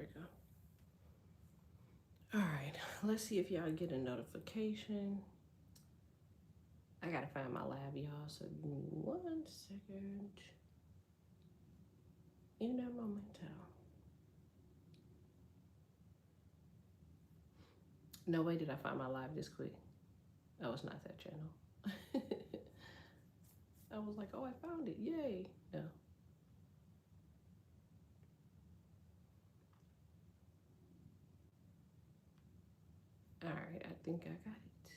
There we go. All right, let's see if y'all get a notification. I gotta find my live, y'all, so give me 1 second. In that momento. No way did I find my live this quick. Oh, it's not that channel. I was like, oh, I found it. Yay. No. All right, I think I got it.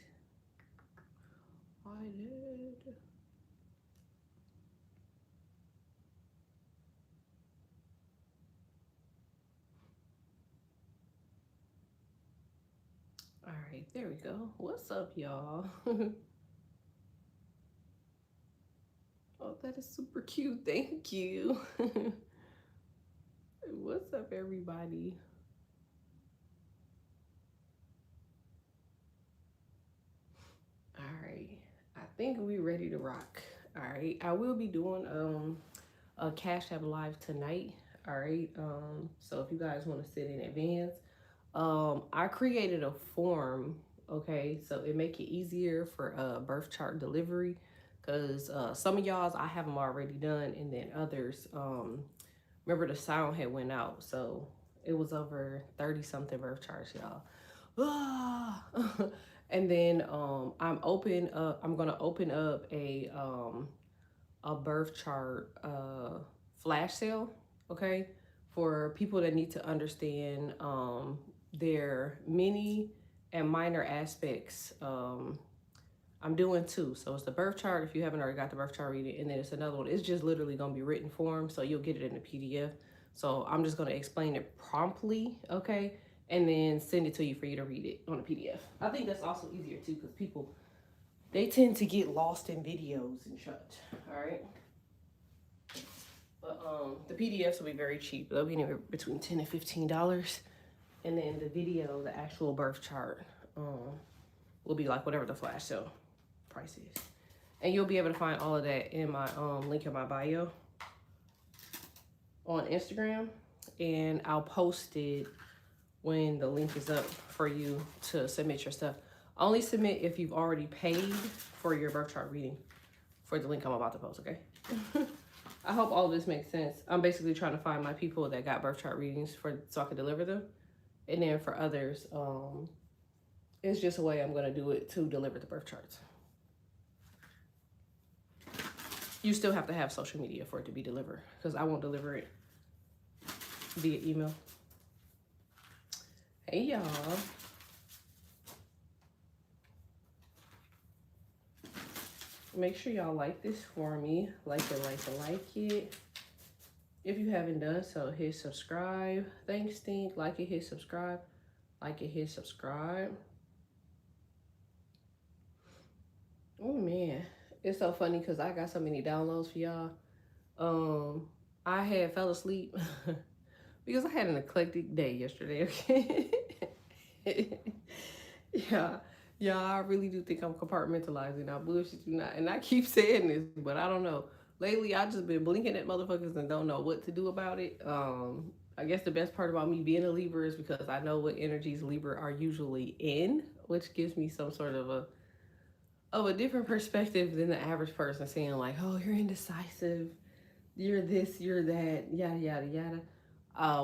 I did. All right, there we go. What's up, y'all? Oh, that is super cute. Thank you. What's up, everybody? All right, I think we ready to rock. All right, I will be doing a Cash App live tonight. All right, so if you guys want to sit in advance, I created a form. Okay, so it make it easier for birth chart delivery, because some of y'all's I have them already done, and then others, remember the sound had went out, so it was over 30 something birth charts, y'all. Ah! And then I'm gonna open up a birth chart flash sale, okay, for people that need to understand their many and minor aspects. I'm doing two. So it's the birth chart if you haven't already got the birth chart reading, and then it's another one. It's just literally gonna be written form, so you'll get it in the PDF. So I'm just gonna explain it promptly, okay? And then send it to you for you to read it on a PDF. I think that's also easier too, because people they tend to get lost in videos and such. All right. But the PDFs will be very cheap. They'll be anywhere between $10 and $15. And then the video, the actual birth chart, will be like whatever the flash sale price is. And you'll be able to find all of that in my link in my bio on Instagram. And I'll post it when the link is up for you to submit your stuff. Only submit if you've already paid for your birth chart reading for the link I'm about to post, okay? I hope all of this makes sense. I'm basically trying to find my people that got birth chart readings so I can deliver them. And then for others, it's just a way I'm going to do it to deliver the birth charts. You still have to have social media for it to be delivered, because I won't deliver it via email. Hey, y'all. Make sure y'all like this for me. Like it. If you haven't done so, hit subscribe. Thanks, Stink. Like it, hit subscribe. Like it, hit subscribe. Oh, man. It's so funny because I got so many downloads for y'all. I had fell asleep because I had an eclectic day yesterday, okay? Yeah. Yeah, I really do think I'm compartmentalizing. I bullshit you not. And I keep saying this, but I don't know. Lately, I just been blinking at motherfuckers and don't know what to do about it. I guess the best part about me being a Libra is because I know what energies Libra are usually in, which gives me some sort of a different perspective than the average person, saying like, oh, you're indecisive, you're this, you're that, yada, yada, yada.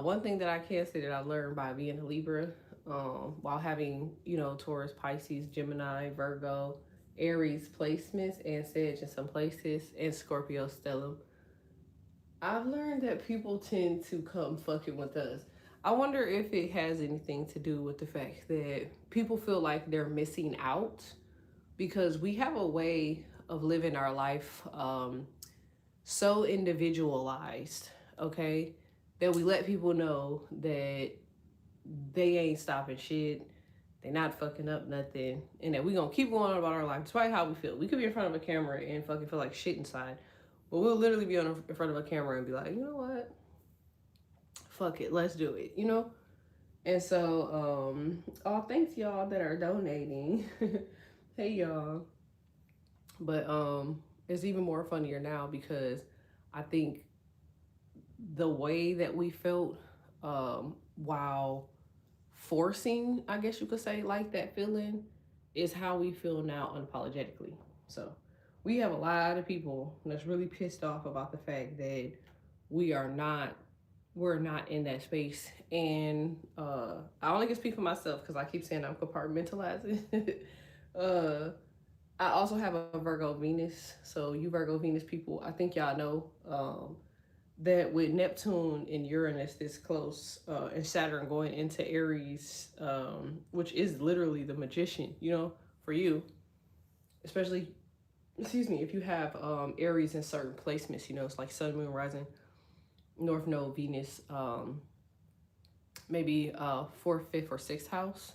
One thing that I can say that I learned by being a Libra, while having, Taurus, Pisces, Gemini, Virgo, Aries placements, and Sag in some places, and Scorpio stellium, I've learned that people tend to come fucking with us. I wonder if it has anything to do with the fact that people feel like they're missing out, because we have a way of living our life so individualized, okay, that we let people know that they ain't stopping shit, they not fucking up nothing, and that we gonna keep going on about our life despite how we feel. We could be in front of a camera and fucking feel like shit inside, but we'll literally be in front of a camera and be like, you know what, fuck it, let's do it, And so oh, thanks y'all that are donating. Hey y'all. But it's even more funnier now because I think the way that we felt while forcing, I guess you could say, like that feeling, is how we feel now unapologetically. So we have a lot of people that's really pissed off about the fact that we are not we're not in that space. And I only can speak for myself because I keep saying I'm compartmentalizing. uh I also have a Virgo Venus. So you Virgo Venus people, I think y'all know that with Neptune and Uranus this close, and Saturn going into Aries, which is literally the magician, for you, especially, excuse me, if you have Aries in certain placements, it's like Sun, Moon, Rising, North Node, Venus, maybe fourth, fifth, or sixth house,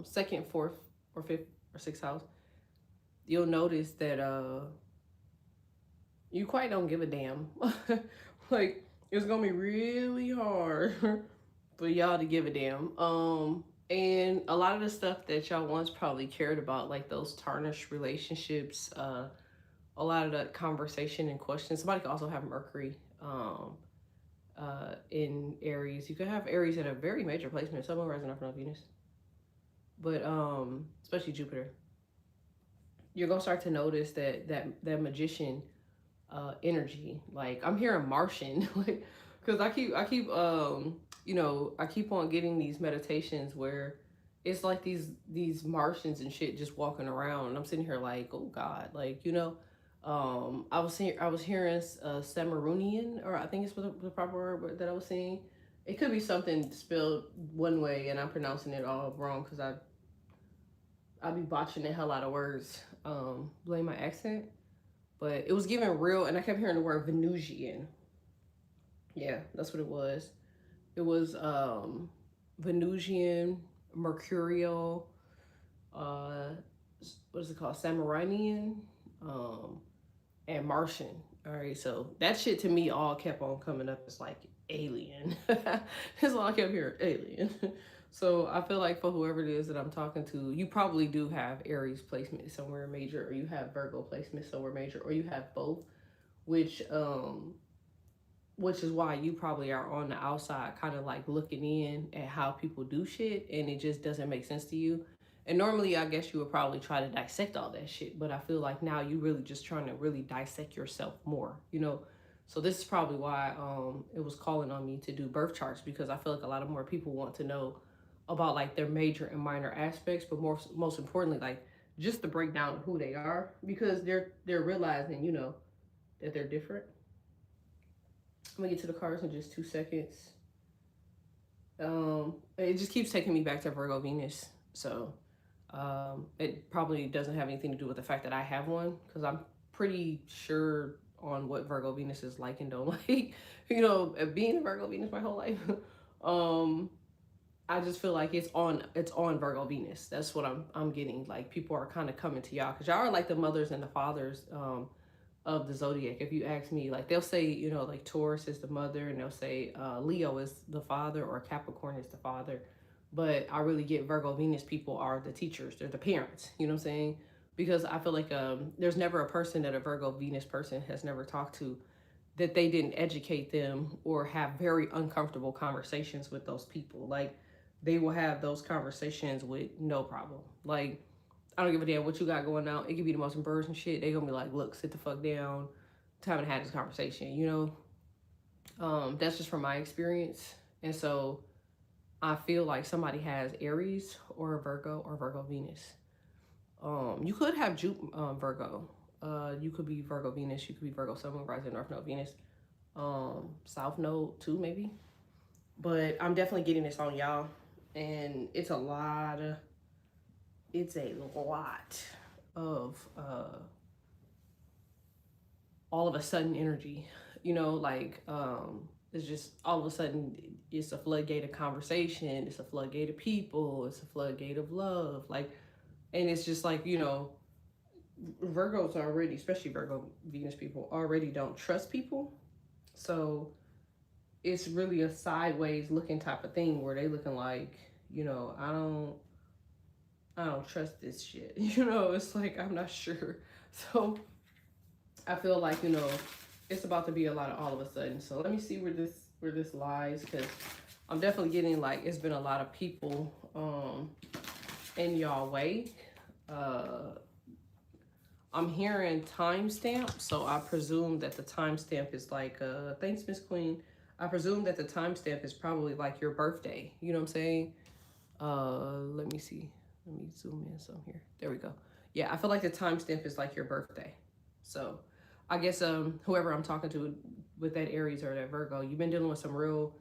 second, fourth, or fifth, or sixth house, you'll notice that you quite don't give a damn. Like, it's gonna be really hard for y'all to give a damn. And a lot of the stuff that y'all once probably cared about, like those tarnished relationships, a lot of the conversation and questions. Somebody could also have Mercury in Aries. You could have Aries in a very major placement, someone rising up from Venus, but especially Jupiter. You're gonna start to notice that magician energy. Like, I'm hearing Martian, like, because I keep on getting these meditations where it's like these Martians and shit just walking around, and I'm sitting here like, oh God, like, I was hearing Samarunian, or I think it's the proper word that I was saying. It could be something spelled one way and I'm pronouncing it all wrong because I be botching the hell out of words. Blame my accent. But it was given real, and I kept hearing the word Venusian. Yeah, that's what it was. It was Venusian, Mercurial, uh, what is it called? Samarinian, um, and Martian. All right, so that shit to me all kept on coming up as like alien. That's all I kept hearing, alien. So I feel like for whoever it is that I'm talking to, you probably do have Aries placement somewhere major, or you have Virgo placement somewhere major, or you have both, which which is why you probably are on the outside kind of like looking in at how people do shit, and it just doesn't make sense to you. And normally I guess you would probably try to dissect all that shit, but I feel like now you really just trying to really dissect yourself more. So this is probably why it was calling on me to do birth charts, because I feel like a lot of more people want to know about like their major and minor aspects, but most importantly, like just the breakdown of who they are, because they're realizing, that they're different. I'm gonna get to the cards in just 2 seconds. It just keeps taking me back to Virgo Venus, so it probably doesn't have anything to do with the fact that I have one, because I'm pretty sure on what Virgo Venus is like and don't like. Being a Virgo Venus my whole life. I just feel like it's on Virgo Venus. That's what I'm getting. Like, people are kind of coming to y'all because y'all are like the mothers and the fathers of the zodiac. If you ask me, like, they'll say, like Taurus is the mother, and they'll say Leo is the father, or Capricorn is the father. But I really get Virgo Venus people are the teachers. They're the parents. You know what I'm saying? Because I feel like there's never a person that a Virgo Venus person has never talked to that they didn't educate them or have very uncomfortable conversations with those people. Like, they will have those conversations with no problem. Like, I don't give a damn what you got going on. It could be the most embarrassing shit. They gonna be like, look, sit the fuck down. Time to have this conversation, That's just from my experience. And so I feel like somebody has Aries or Virgo Venus. You could have Virgo. You could be Virgo Venus. You could be Virgo Sun, Moon, Rising, North Node, Venus. South Node too, maybe. But I'm definitely getting this on y'all. And it's a lot of all of a sudden energy, like it's just all of a sudden it's a floodgate of conversation, it's a floodgate of people, it's a floodgate of love, like, and it's just like, Virgos already, especially Virgo Venus people, already don't trust people. So it's really a sideways looking type of thing where they looking like, I don't trust this shit. It's like, I'm not sure. So I feel like, it's about to be a lot of all of a sudden. So let me see where this lies, because I'm definitely getting like it's been a lot of people in y'all way. Uh, I'm hearing timestamp, so I presume that the timestamp is like thanks, Miss Queen. I presume that the timestamp is probably like your birthday. You know what I'm saying? Let me see. Let me zoom in some here. There we go. Yeah, I feel like the timestamp is like your birthday. So I guess whoever I'm talking to with that Aries or that Virgo, you've been dealing with some real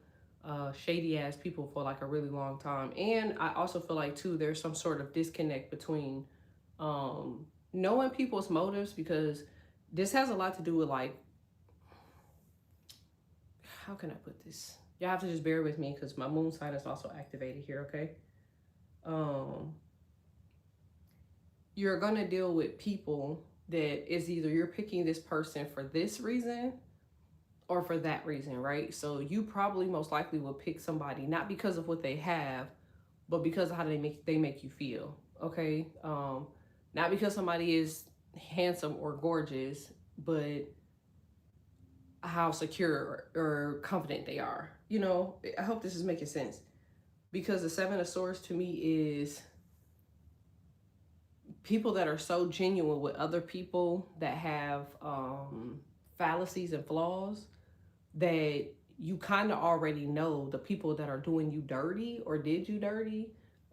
shady ass people for like a really long time. And I also feel like too there's some sort of disconnect between knowing people's motives, because this has a lot to do with like, how can I put this? Y'all have to just bear with me because my moon sign is also activated here, okay? Um, you're gonna deal with people that is either you're picking this person for this reason or for that reason, right? So you probably most likely will pick somebody not because of what they have, but because of how they make you feel, okay? Not because somebody is handsome or gorgeous, but how secure or confident they are. You know, I hope this is making sense, because the Seven of Swords to me is people that are so genuine with other people that have fallacies and flaws that you kind of already know the people that are doing you dirty or did you dirty,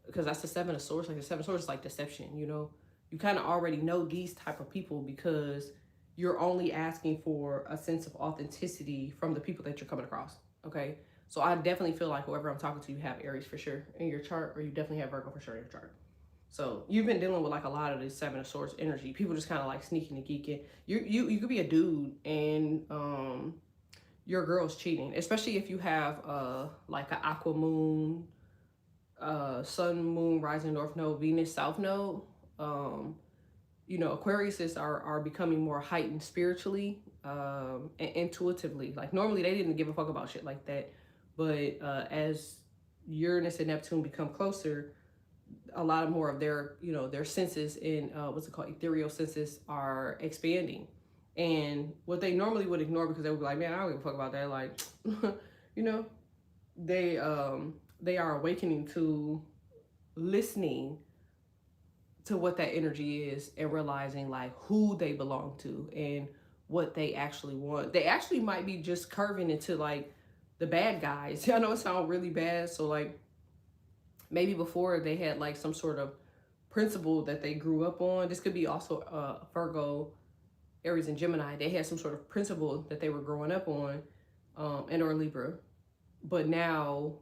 because that's the Seven of Swords. Like the Seven of Swords is like deception, you know. You kind of already know these type of people because you're only asking for a sense of authenticity from the people that you're coming across, okay? So I definitely feel like whoever I'm talking to, you have Aries for sure in your chart, or you definitely have Virgo for sure in your chart. So you've been dealing with like a lot of this Seven of Swords energy. People just kind of like sneaking and geeking. You could be a dude and your girl's cheating, especially if you have like an aqua moon, sun, moon, rising, north node, Venus, south node. You know, Aquariuses are becoming more heightened spiritually and intuitively. Like normally they didn't give a fuck about shit like that, but as Uranus and Neptune become closer, a lot more of their, you know, their senses in what's it called, ethereal senses are expanding. And what they normally would ignore because they would be like, man, I don't give a fuck about that, like you know, they are awakening to listening to what that energy is and realizing like who they belong to and what they actually want. They actually might be just curving into like the bad guys. I know it sounds really bad. So like maybe before they had like some sort of principle that they grew up on. This could be also Virgo, Aries, and Gemini. They had some sort of principle that they were growing up on, and or Libra. But now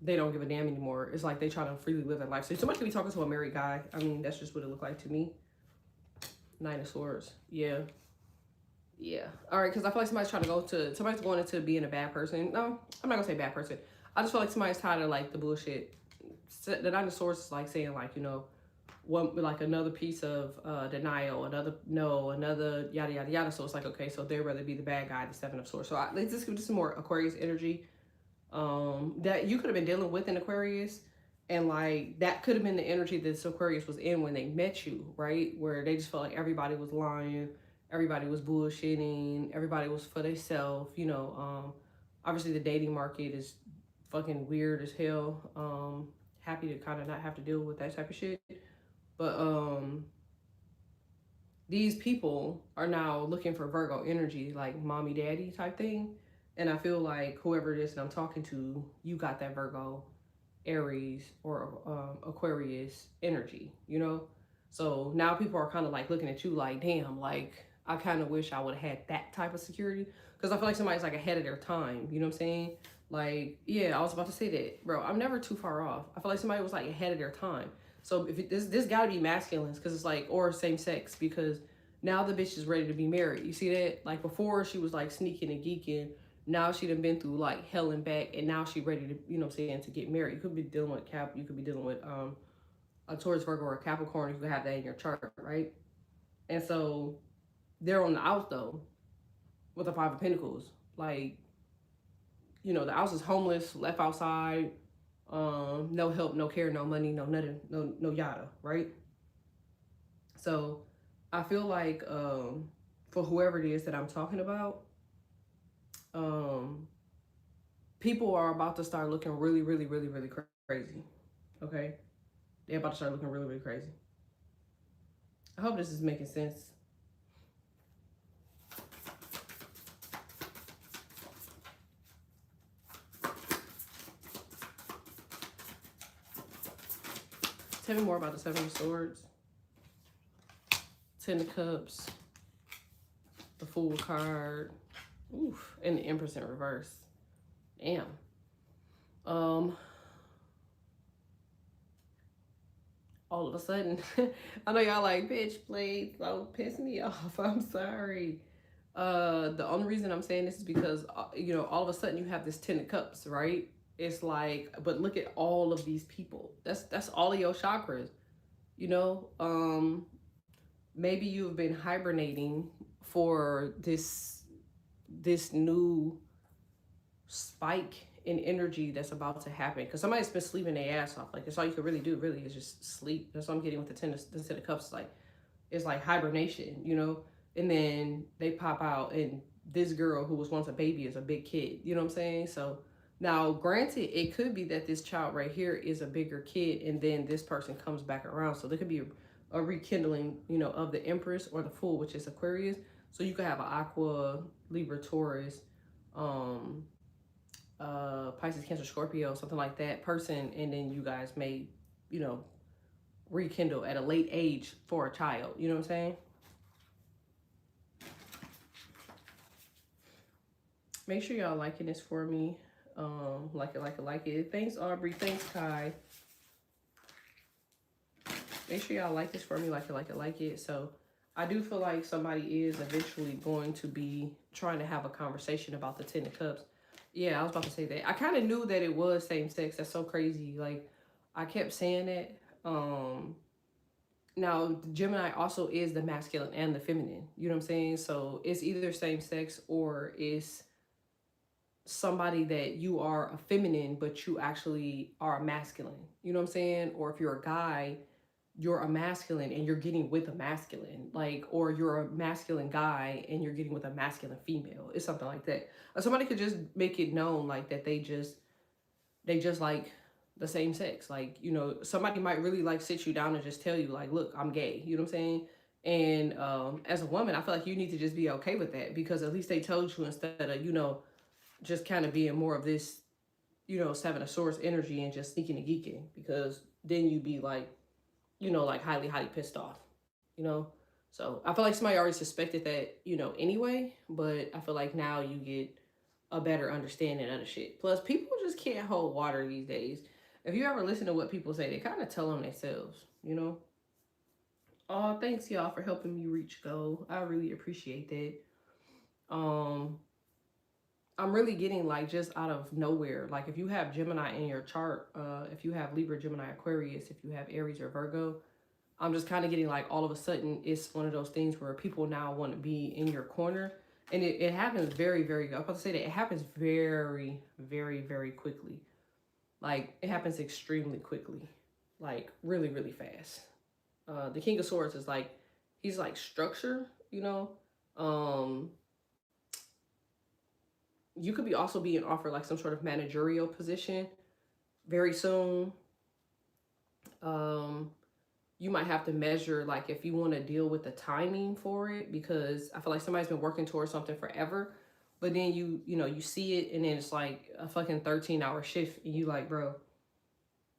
they don't give a damn anymore. It's like they try to freely live their life. So somebody could be talking to a married guy. I mean, that's just what it looked like to me. Nine of Swords. Yeah. Yeah. All right. Because I feel like somebody's going into being a bad person. No, I'm not going to say bad person. I just feel like somebody's tired of like the bullshit. The Nine of Swords is like saying like, you know, one like another piece of denial, another no, another yada yada yada. So it's like, okay, so they'd rather be the bad guy, the Seven of Swords. So let's just give this some more Aquarius energy that you could have been dealing with in Aquarius, and like that could have been the energy that this Aquarius was in when they met you, right? Where they just felt like everybody was lying, everybody was bullshitting, everybody was for themselves, you know. Obviously the dating market is fucking weird as hell. Happy to kind of not have to deal with that type of shit. But these people are now looking for Virgo energy, like mommy daddy type thing. And I feel like whoever it is that I'm talking to, you got that Virgo, Aries, or Aquarius energy, you know? So now people are kind of like looking at you like, damn, like I kind of wish I would have had that type of security. Because I feel like somebody's like ahead of their time, you know what I'm saying? Like, yeah, I was about to say that, bro. I'm never too far off. I feel like somebody was like ahead of their time. So if this got to be masculine, because it's like, or same sex, because now the bitch is ready to be married. You see that? Like before she was like sneaking and geeking. Now she done been through like hell and back, and now she ready to, you know what I'm saying, to get married. You could be dealing with you could be dealing with a Taurus, Virgo, or a Capricorn. You could have that in your chart, right? And so they're on the out though with the Five of Pentacles. Like, you know, the house is homeless, left outside, no help, no care, no money, no nothing, no yada, right? So I feel like for whoever it is that I'm talking about, um, people are about to start looking really, really, really, really crazy. Okay? They're about to start looking really, really crazy. I hope this is making sense. Tell me more about the Seven of Swords, Ten of Cups, the Fool card, oof, and the Empress in reverse. Damn. All of a sudden, I know y'all like, bitch, please don't piss me off. I'm sorry. The only reason I'm saying this is because you know, all of a sudden you have this Ten of Cups, right? It's like, but look at all of these people. That's all of your chakras. You know, maybe you've been hibernating for this new spike in energy that's about to happen, because somebody's been sleeping their ass off. Like, that's all you can really do, really, is just sleep. That's what I'm getting with the ten of cups. Like, it's like hibernation, you know. And then they pop out, and this girl who was once a baby is a big kid, you know what I'm saying? So now, granted, it could be that this child right here is a bigger kid, and then this person comes back around. So there could be a rekindling, you know, of the Empress or the Fool, which is Aquarius. So you could have an Aqua, Libra, Taurus, um, Pisces, Cancer, Scorpio, something like that person, and then you guys may, you know, rekindle at a late age for a child. You know what I'm saying? Make sure y'all liking this for me. Like it, like it, like it. Thanks, Aubrey. Thanks, Kai. Make sure y'all like this for me, like it, like it, like it. So I do feel like somebody is eventually going to be trying to have a conversation about the Ten of Cups. Yeah, I was about to say that. I kind of knew that it was same sex. That's so crazy. Like, I kept saying it. Now, Gemini also is the masculine and the feminine. You know what I'm saying? So it's either same sex or it's somebody that you are a feminine, but you actually are a masculine. You know what I'm saying? Or if you're a guy, you're a masculine and you're getting with a masculine, like, or you're a masculine guy and you're getting with a masculine female. It's something like that. Or somebody could just make it known like that they just like the same sex. Like, you know, somebody might really like sit you down and just tell you like, look, I'm gay. You know what I'm saying? And as a woman, I feel like you need to just be okay with that, because at least they told you, instead of, you know, just kind of being more of this, you know, Seven of Swords energy and just sneaking and geeking, because then you'd be like, you know, like highly, highly pissed off, you know? So I feel like somebody already suspected that, you know, anyway, but I feel like now you get a better understanding of the shit. Plus, people just can't hold water these days. If you ever listen to what people say, they kind of tell them themselves, you know? Oh, thanks y'all for helping me reach goal. I really appreciate that. Um, I'm really getting like just out of nowhere. Like, if you have Gemini in your chart, if you have Libra, Gemini, Aquarius, if you have Aries or Virgo, I'm just kind of getting like all of a sudden it's one of those things where people now want to be in your corner. And it happens very, very, I'm about to say that it happens very, very, very quickly. Like, it happens extremely quickly. Like, really, really fast. The King of Swords is like, he's like structure, you know? Um, you could be also being offered like some sort of managerial position very soon. Um, you might have to measure like if you want to deal with the timing for it, because I feel like somebody's been working towards something forever, but then you know, you see it and then it's like a fucking 13-hour shift and you like, bro,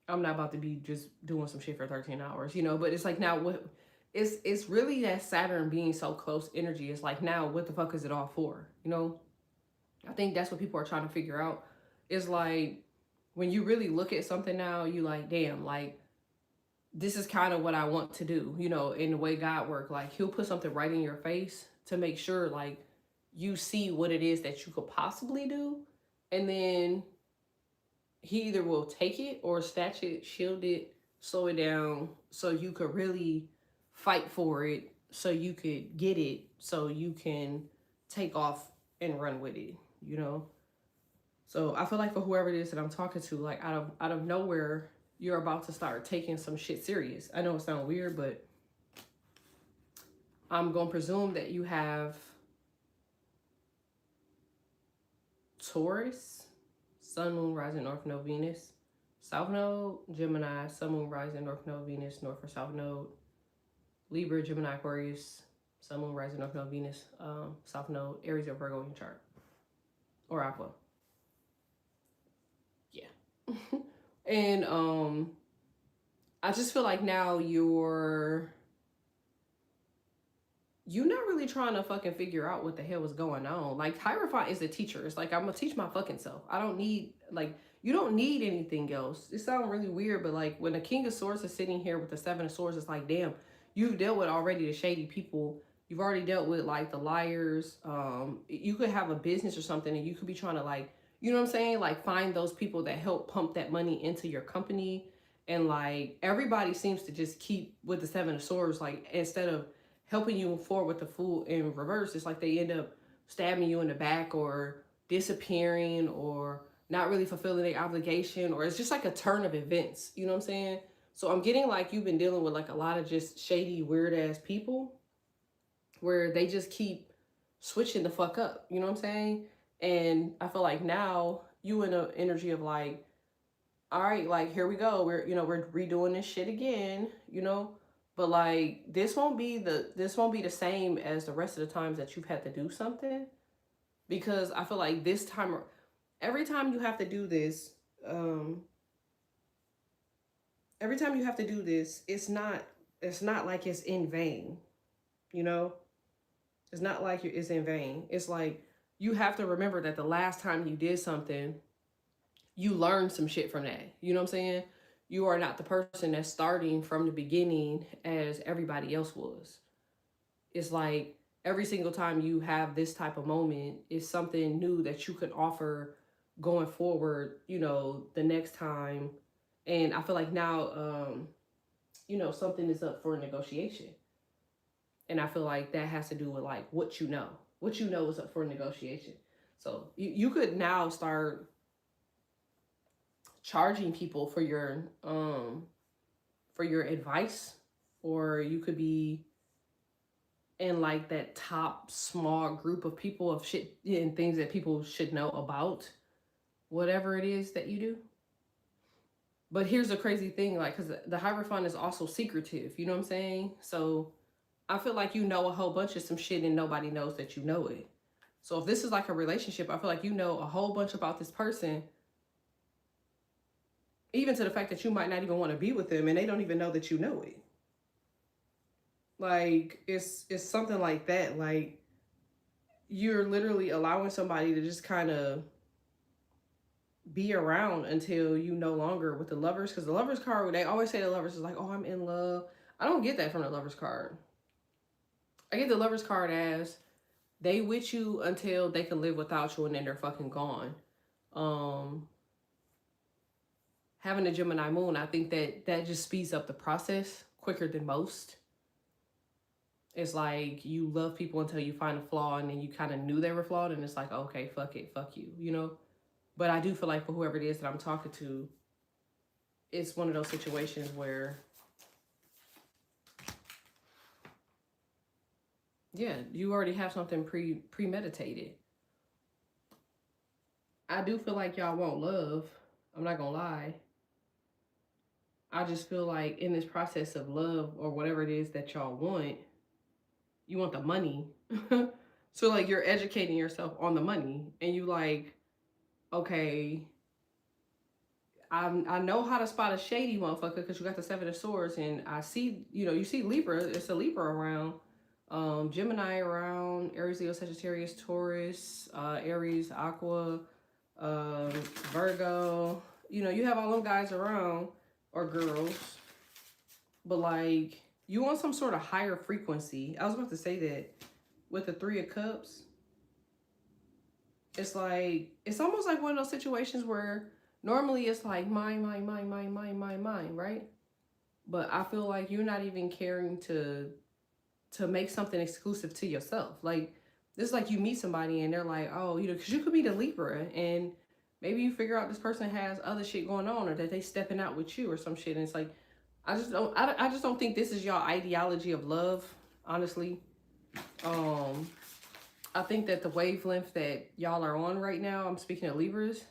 I'm not about to be just doing some shit for 13 hours, you know? But it's like, now what, it's really that Saturn being so close energy. It's like, now what the fuck is it all for, you know? I think that's what people are trying to figure out. Is like, when you really look at something now, you like, damn, like, this is kind of what I want to do, you know, in the way God works. Like, he'll put something right in your face to make sure like you see what it is that you could possibly do. And then he either will take it or snatch it, shield it, slow it down, so you could really fight for it, so you could get it, so you can take off and run with it, you know? So I feel like for whoever it is that I'm talking to, like, out of nowhere, you're about to start taking some shit serious. I know it sounds weird, but I'm going to presume that you have Taurus, Sun, Moon, Rising, North Node, Venus. South Node, Gemini, Sun, Moon, Rising, North Node, Venus, North or South Node. Libra, Gemini, Aquarius, Sun, Moon, Rising, North Node, Venus, South Node, Aries or Virgo in your chart. Or Aqua. Yeah. And I just feel like now you're not really trying to fucking figure out what the hell was going on. Like, Hierophant is a teacher. It's like, I'm gonna teach my fucking self. I don't need, like, you don't need anything else. It sounds really weird, but like, when the King of Swords is sitting here with the Seven of Swords, it's like, damn, you've dealt with already the shady people. You've already dealt with like the liars. You could have a business or something and you could be trying to, like, you know what I'm saying? Like, find those people that help pump that money into your company. And like, everybody seems to just keep with the Seven of Swords, like, instead of helping you move forward with the Fool in reverse, it's like they end up stabbing you in the back or disappearing or not really fulfilling their obligation, or it's just like a turn of events. You know what I'm saying? So I'm getting like you've been dealing with like a lot of just shady, weird ass people where they just keep switching the fuck up. You know what I'm saying? And I feel like now you in an energy of like, all right, like, here we go. We're redoing this shit again, but like, this won't be the same as the rest of the times that you've had to do something, because I feel like this time, every time you have to do this, it's not like it's in vain, it's not like it's in vain. It's like, you have to remember that the last time you did something, you learned some shit from that. You know what I'm saying? You are not the person that's starting from the beginning as everybody else was. It's like every single time you have this type of moment is something new that you can offer going forward, the next time. And I feel like now, something is up for negotiation. And I feel like that has to do with like what you know is up for negotiation. So you could now start charging people for your advice, or you could be in like that top small group of people of shit and things that people should know about whatever it is that you do. But here's the crazy thing, like, because the Hierophant is also secretive, you know what I'm saying? So I feel like you know a whole bunch of some shit and nobody knows that you know it. So if this is like a relationship, I feel like you know a whole bunch about this person, even to the fact that you might not even want to be with them and they don't even know that you know it. Like, it's something like that. Like, you're literally allowing somebody to just kind of be around until you no longer with the Lovers. Because the Lovers card, they always say the Lovers is like, oh, I'm in love. I don't get that from the Lovers card. I get the Lovers card as they with you until they can live without you and then they're fucking gone. Having a Gemini moon, I think that just speeds up the process quicker than most. It's like you love people until you find a flaw and then you kind of knew they were flawed and it's like, okay, fuck it, fuck you, But I do feel like for whoever it is that I'm talking to, it's one of those situations where, yeah, you already have something premeditated. I do feel like y'all want love. I'm not gonna lie. I just feel like in this process of love or whatever it is that y'all want, you want the money. So like you're educating yourself on the money and you like, okay, I know how to spot a shady motherfucker because you got the Seven of Swords and I see, you see Libra, it's a Libra around, Gemini around, Aries, Leo, Sagittarius, Taurus, Aries, Aqua, Virgo, you have all them guys around, or girls, but like, you want some sort of higher frequency. I was about to say that with the Three of Cups, it's like, it's almost like one of those situations where normally it's like mine, right? But I feel like you're not even caring to make something exclusive to yourself. Like, this is like you meet somebody and they're like, oh, because you could be the Libra and maybe you figure out this person has other shit going on or that they stepping out with you or some shit. And it's like, I just don't think this is y'all ideology of love, honestly. I think that the wavelength that y'all are on right now, I'm speaking of Libras,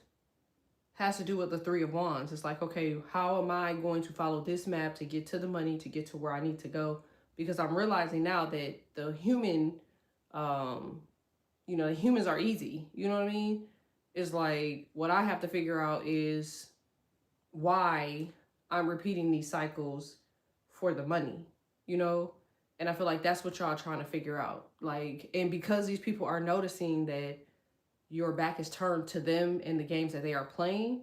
has to do with the Three of Wands. It's like, okay, how am I going to follow this map to get to the money, to get to where I need to go? Because I'm realizing now that the human, um, humans are easy. You know what I mean? It's like what I have to figure out is why I'm repeating these cycles for the money, you know? And I feel like that's what y'all trying to figure out. Like, and because these people are noticing that your back is turned to them and the games that they are playing,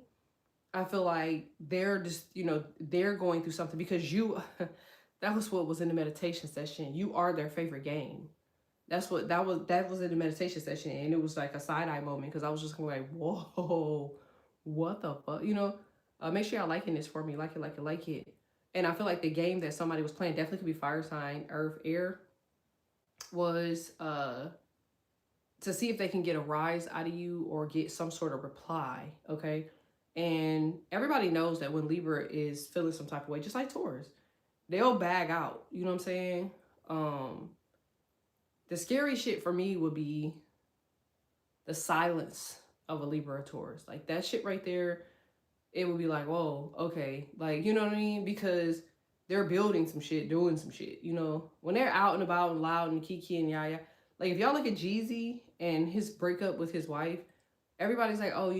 I feel like they're just, they're going through something because you, that was what was in the meditation session. You are their favorite game. That was in the meditation session, and it was like a side eye moment because I was just going like, whoa, what the fuck, Make sure y'all liking this for me, like it. And I feel like the game that somebody was playing definitely could be fire sign, earth, air, was to see if they can get a rise out of you or get some sort of reply, okay? And everybody knows that when Libra is feeling some type of way, just like Taurus, they'll bag out. You know what I'm saying? The scary shit for me would be the silence of a Libra or Taurus. Like that shit right there, it would be like, whoa, okay. Like, you know what I mean? Because they're building some shit, doing some shit, When they're out and about and loud and kiki and yaya. Like if y'all look at Jeezy and his breakup with his wife, everybody's like, oh,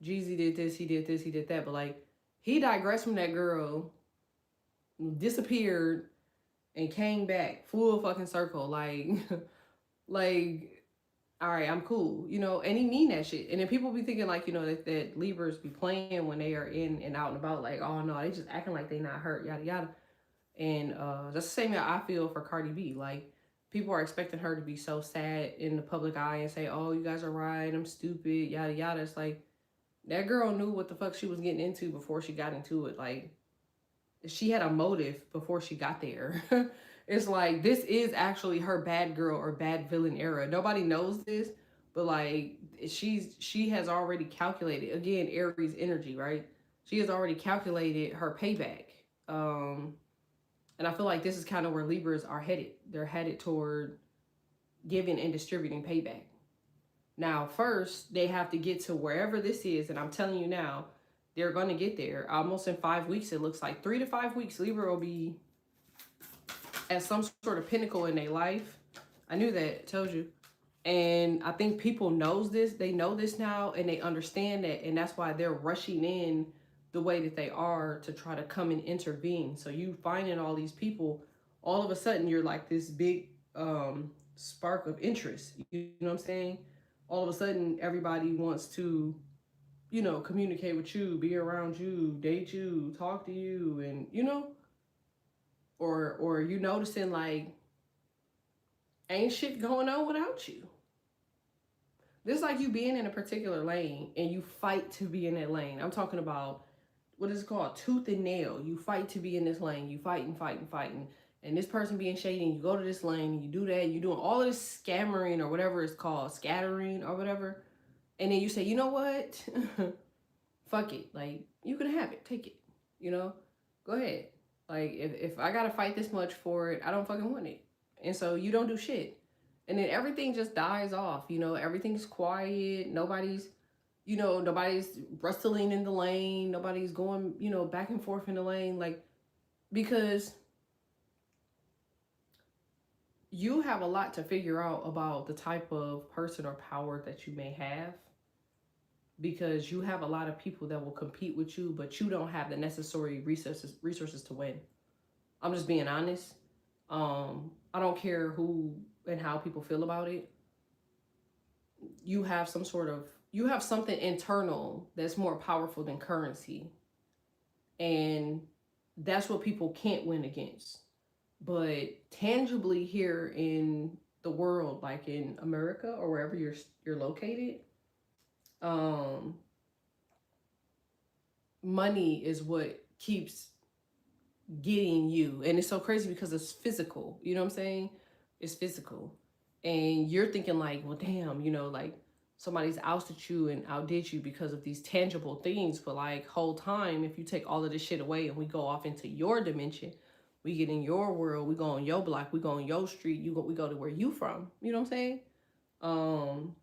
Jeezy did this, he did this, he did that. But like he digressed from that girl, disappeared, and came back full fucking circle. Like, like, all right, I'm cool, and he mean that shit. And then people be thinking like, that Libras be playing when they are in and out and about, like, oh no, they just acting like they not hurt, yada yada. And that's the same that I feel for Cardi B. Like, people are expecting her to be so sad in the public eye and say, oh, you guys are right, I'm stupid, yada yada. It's like, that girl knew what the fuck she was getting into before she got into it. Like, she had a motive before she got there. It's like, this is actually her bad girl or bad villain era. Nobody knows this, but like she has already calculated, again, Aries energy, right? She has already calculated her payback. And I feel like this is kind of where Libras are headed. They're headed toward giving and distributing payback. Now, first, they have to get to wherever this is, and I'm telling you now, they're going to get there almost in 5 weeks. It looks like 3 to 5 weeks. Libra will be at some sort of pinnacle in their life. I knew that, told you. And I think people knows this. They know this now, and they understand that, and that's why they're rushing in the way that they are to try to come and intervene. So you finding all these people, all of a sudden you're like this big spark of interest. You know what I'm saying? All of a sudden everybody wants to, communicate with you, be around you, date you, talk to you, and or you noticing like ain't shit going on without you. This is like you being in a particular lane and you fight to be in that lane. I'm talking about what is it called? Tooth and nail. You fight to be in this lane. You fighting. And this person being shady, and you go to this lane, and you do that, and you're doing all of this scammering or whatever it's called, scattering or whatever. And then you say, you know what? Fuck it. Like, you can have it. Take it. Go ahead. Like, if I got to fight this much for it, I don't fucking want it. And so you don't do shit. And then everything just dies off. Everything's quiet. Nobody's rustling in the lane. Nobody's going, back and forth in the lane. Like, because you have a lot to figure out about the type of person or power that you may have, because you have a lot of people that will compete with you, but you don't have the necessary resources to win. I'm just being honest. I don't care who and how people feel about it. You have something internal that's more powerful than currency. And that's what people can't win against. But tangibly here in the world, like in America or wherever you're located, money is what keeps getting you. And it's so crazy because it's physical. You know what I'm saying? It's physical. And you're thinking like, well, damn, like somebody's ousted you and outdid you because of these tangible things. But like whole time, if you take all of this shit away and we go off into your dimension, we get in your world, we go on your block, we go on your street, we go to where you from. You know what I'm saying?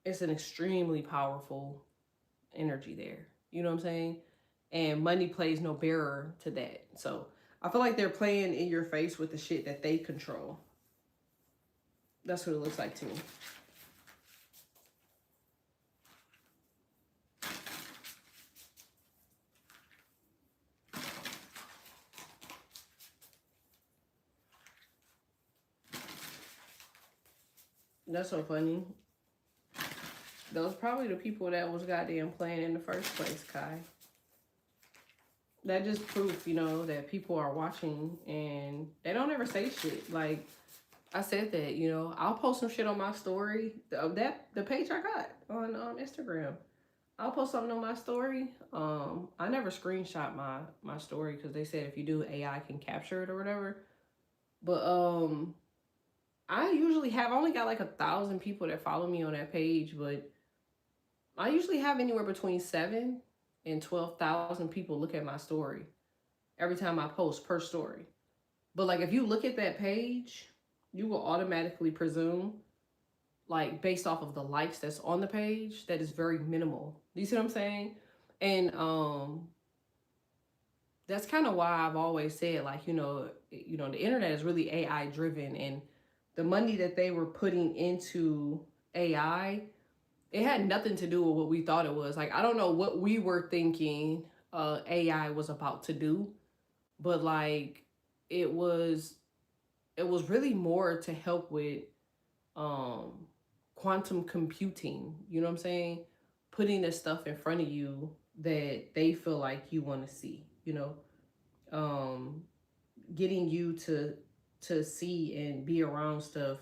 It's an extremely powerful energy there. You know what I'm saying? And money plays no bearer to that. So I feel like they're playing in your face with the shit that they control. That's what it looks like to me. That's so funny. Those probably the people that was goddamn playing in the first place, Kai. That just proof, you know, that people are watching and they don't ever say shit. Like I said that, you know, I'll post some shit on my story. The page I got on Instagram. I'll post something on my story. I never screenshot my story because they said if you do, AI can capture it or whatever. But I usually have only got like 1,000 people that follow me on that page, but I usually have anywhere between 7 and 12,000 people look at my story every time I post per story. But like if you look at that page, you will automatically presume, like based off of the likes that's on the page, that is very minimal. Do you see what I'm saying? And that's kind of why I've always said, like, the internet is really AI driven, and the money that they were putting into AI, it had nothing to do with what we thought it was. Like, I don't know what we were thinking AI was about to do, but like it was it was really more to help with um quantum computing, you know what I'm saying? Putting the stuff in front of you that they feel like you want to see, um getting you to see and be around stuff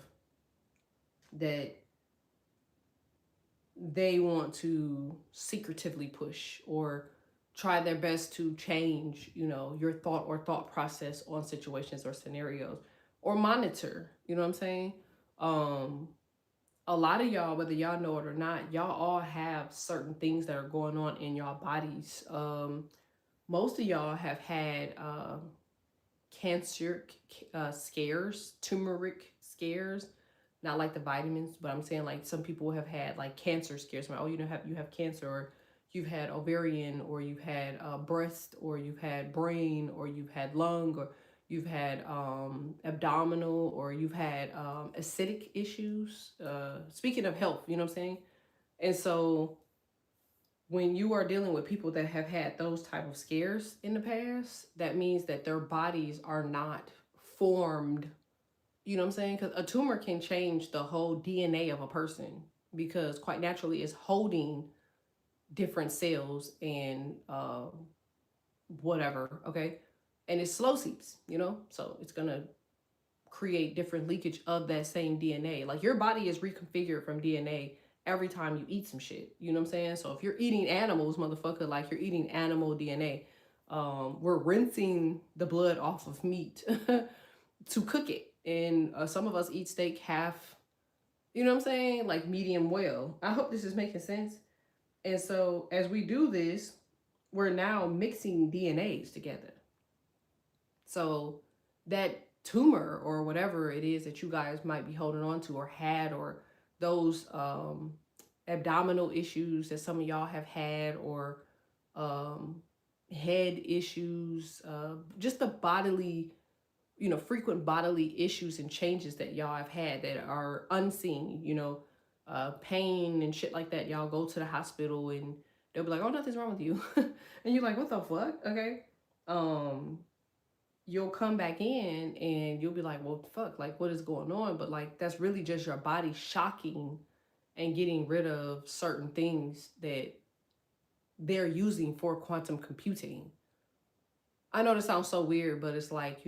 that they want to secretively push or try their best to change, your thought process on situations or scenarios or monitor, you know what I'm saying? Um a lot of y'all, whether y'all know it or not, y'all all have certain things that are going on in y'all bodies. Most of y'all have had cancer scares, turmeric scares, not like the vitamins, but I'm saying like some people have had like cancer scares. Like, oh, you have cancer, or you've had ovarian, or you've had breast, or you've had brain, or you've had lung, or you've had abdominal, or you've had acidic issues. Speaking of health, you know what I'm saying? And so when you are dealing with people that have had those type of scares in the past, that means that their bodies are not formed. You know what I'm saying? Because a tumor can change the whole DNA of a person, because quite naturally it's holding different cells and whatever, okay? And it slow seeps, so it's gonna create different leakage of that same DNA. Like your body is reconfigured from DNA every time you eat some shit. You know what I'm saying? So if you're eating animals, motherfucker, like you're eating animal DNA. We're rinsing the blood off of meat to cook it. And some of us eat steak half, you know what I'm saying? Like medium well. I hope this is making sense. And so as we do this, we're now mixing DNAs together. So that tumor or whatever it is that you guys might be holding on to or had, or those abdominal issues that some of y'all have had, or head issues, just the bodily, frequent bodily issues and changes that y'all have had that are unseen, pain and shit like that. Y'all go to the hospital and they'll be like, oh, nothing's wrong with you. And you're like, what the fuck? Okay. You'll come back in and you'll be like, well, fuck, like what is going on? But like, that's really just your body shocking and getting rid of certain things that they're using for quantum computing. I know this sounds so weird, but it's like,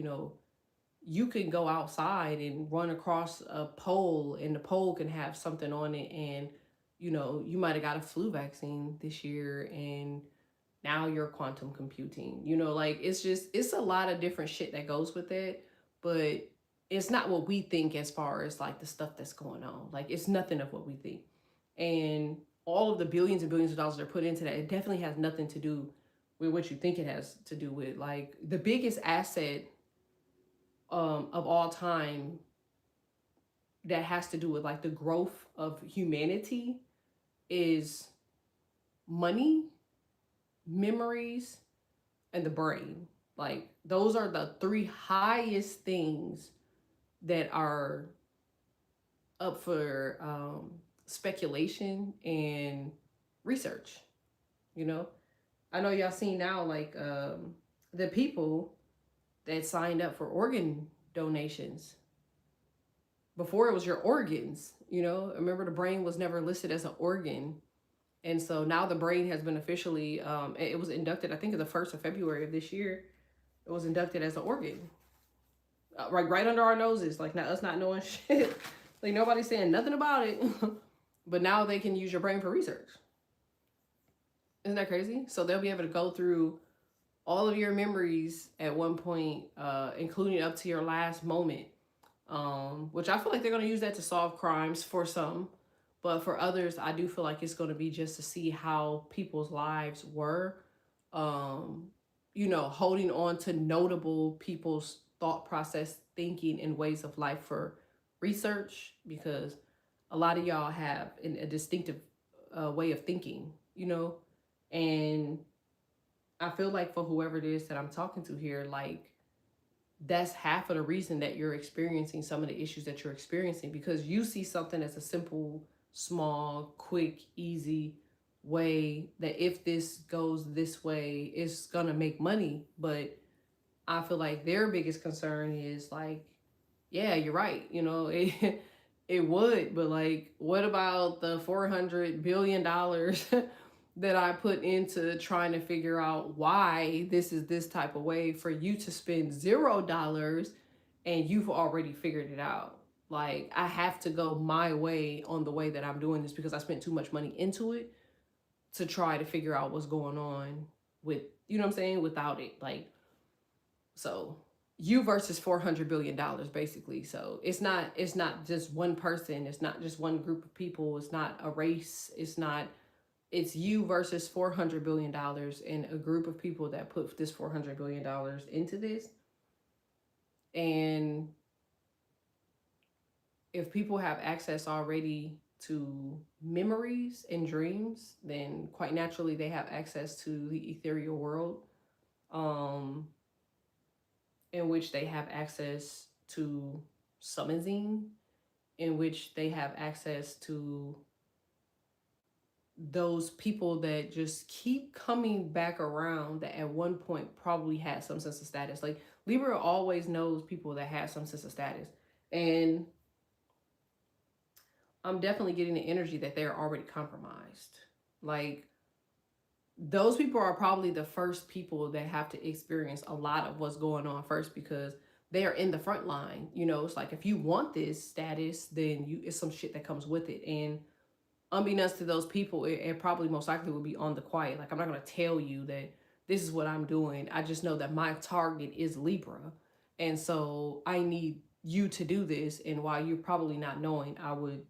you can go outside and run across a pole and the pole can have something on it, and you might have got a flu vaccine this year and now you're quantum computing. Like it's a lot of different shit that goes with it, but it's not what we think as far as like the stuff that's going on. Like it's nothing of what we think. And all of the billions and billions of dollars that are put into that, it definitely has nothing to do with what you think it has to do with. Like the biggest asset of all time that has to do with like the growth of humanity is money, memories, and the brain. Like those are the three highest things that are up for speculation and research. You know, I know y'all seen now like the people that signed up for organ donations. Before it was your organs. You know, remember the brain was never listed as an organ. And so now the brain has been officially, it was inducted, I think, the 1st of February of this year. It was inducted as an organ, right under our noses, like not us not knowing shit. Like nobody's saying nothing about it, but now they can use your brain for research. Isn't that crazy? So they'll be able to go through all of your memories at one point, including up to your last moment. Which I feel like they're going to use that to solve crimes for some, but for others, I do feel like it's going to be just to see how people's lives were. Um, holding on to notable people's thought process, thinking, and ways of life for research, because a lot of y'all have a distinctive way of thinking, and I feel like for whoever it is that I'm talking to here, like that's half of the reason that you're experiencing some of the issues that you're experiencing, because you see something as a simple, small, quick, easy way that if this goes this way, it's gonna make money. But I feel like their biggest concern is like, yeah, you're right. It would, but like, what about the $400 billion that I put into trying to figure out why this is this type of way for you to spend $0 and you've already figured it out? Like, I have to go my way on the way that I'm doing this because I spent too much money into it to try to figure out what's going on with, you know what I'm saying, without it. Like, so you versus $400 billion basically. So it's not just one person, it's not just one group of people, it's not a race, it's you versus $400 billion and a group of people that put this $400 billion into this. And if people have access already to memories and dreams, then quite naturally they have access to the ethereal world, um, in which they have access to summoning, in which they have access to those people that just keep coming back around that at one point probably had some sense of status. Like Libra always knows people that have some sense of status. And I'm definitely getting the energy that they're already compromised. Like those people are probably the first people that have to experience a lot of what's going on first, because they are in the front line. It's like if you want this status, then it's some shit that comes with it. And unbeknownst to those people, it probably most likely will be on the quiet. Like I'm not going to tell you that this is what I'm doing. I just know that my target is Libra. And so I need you to do this. And while you're probably not knowing, I would,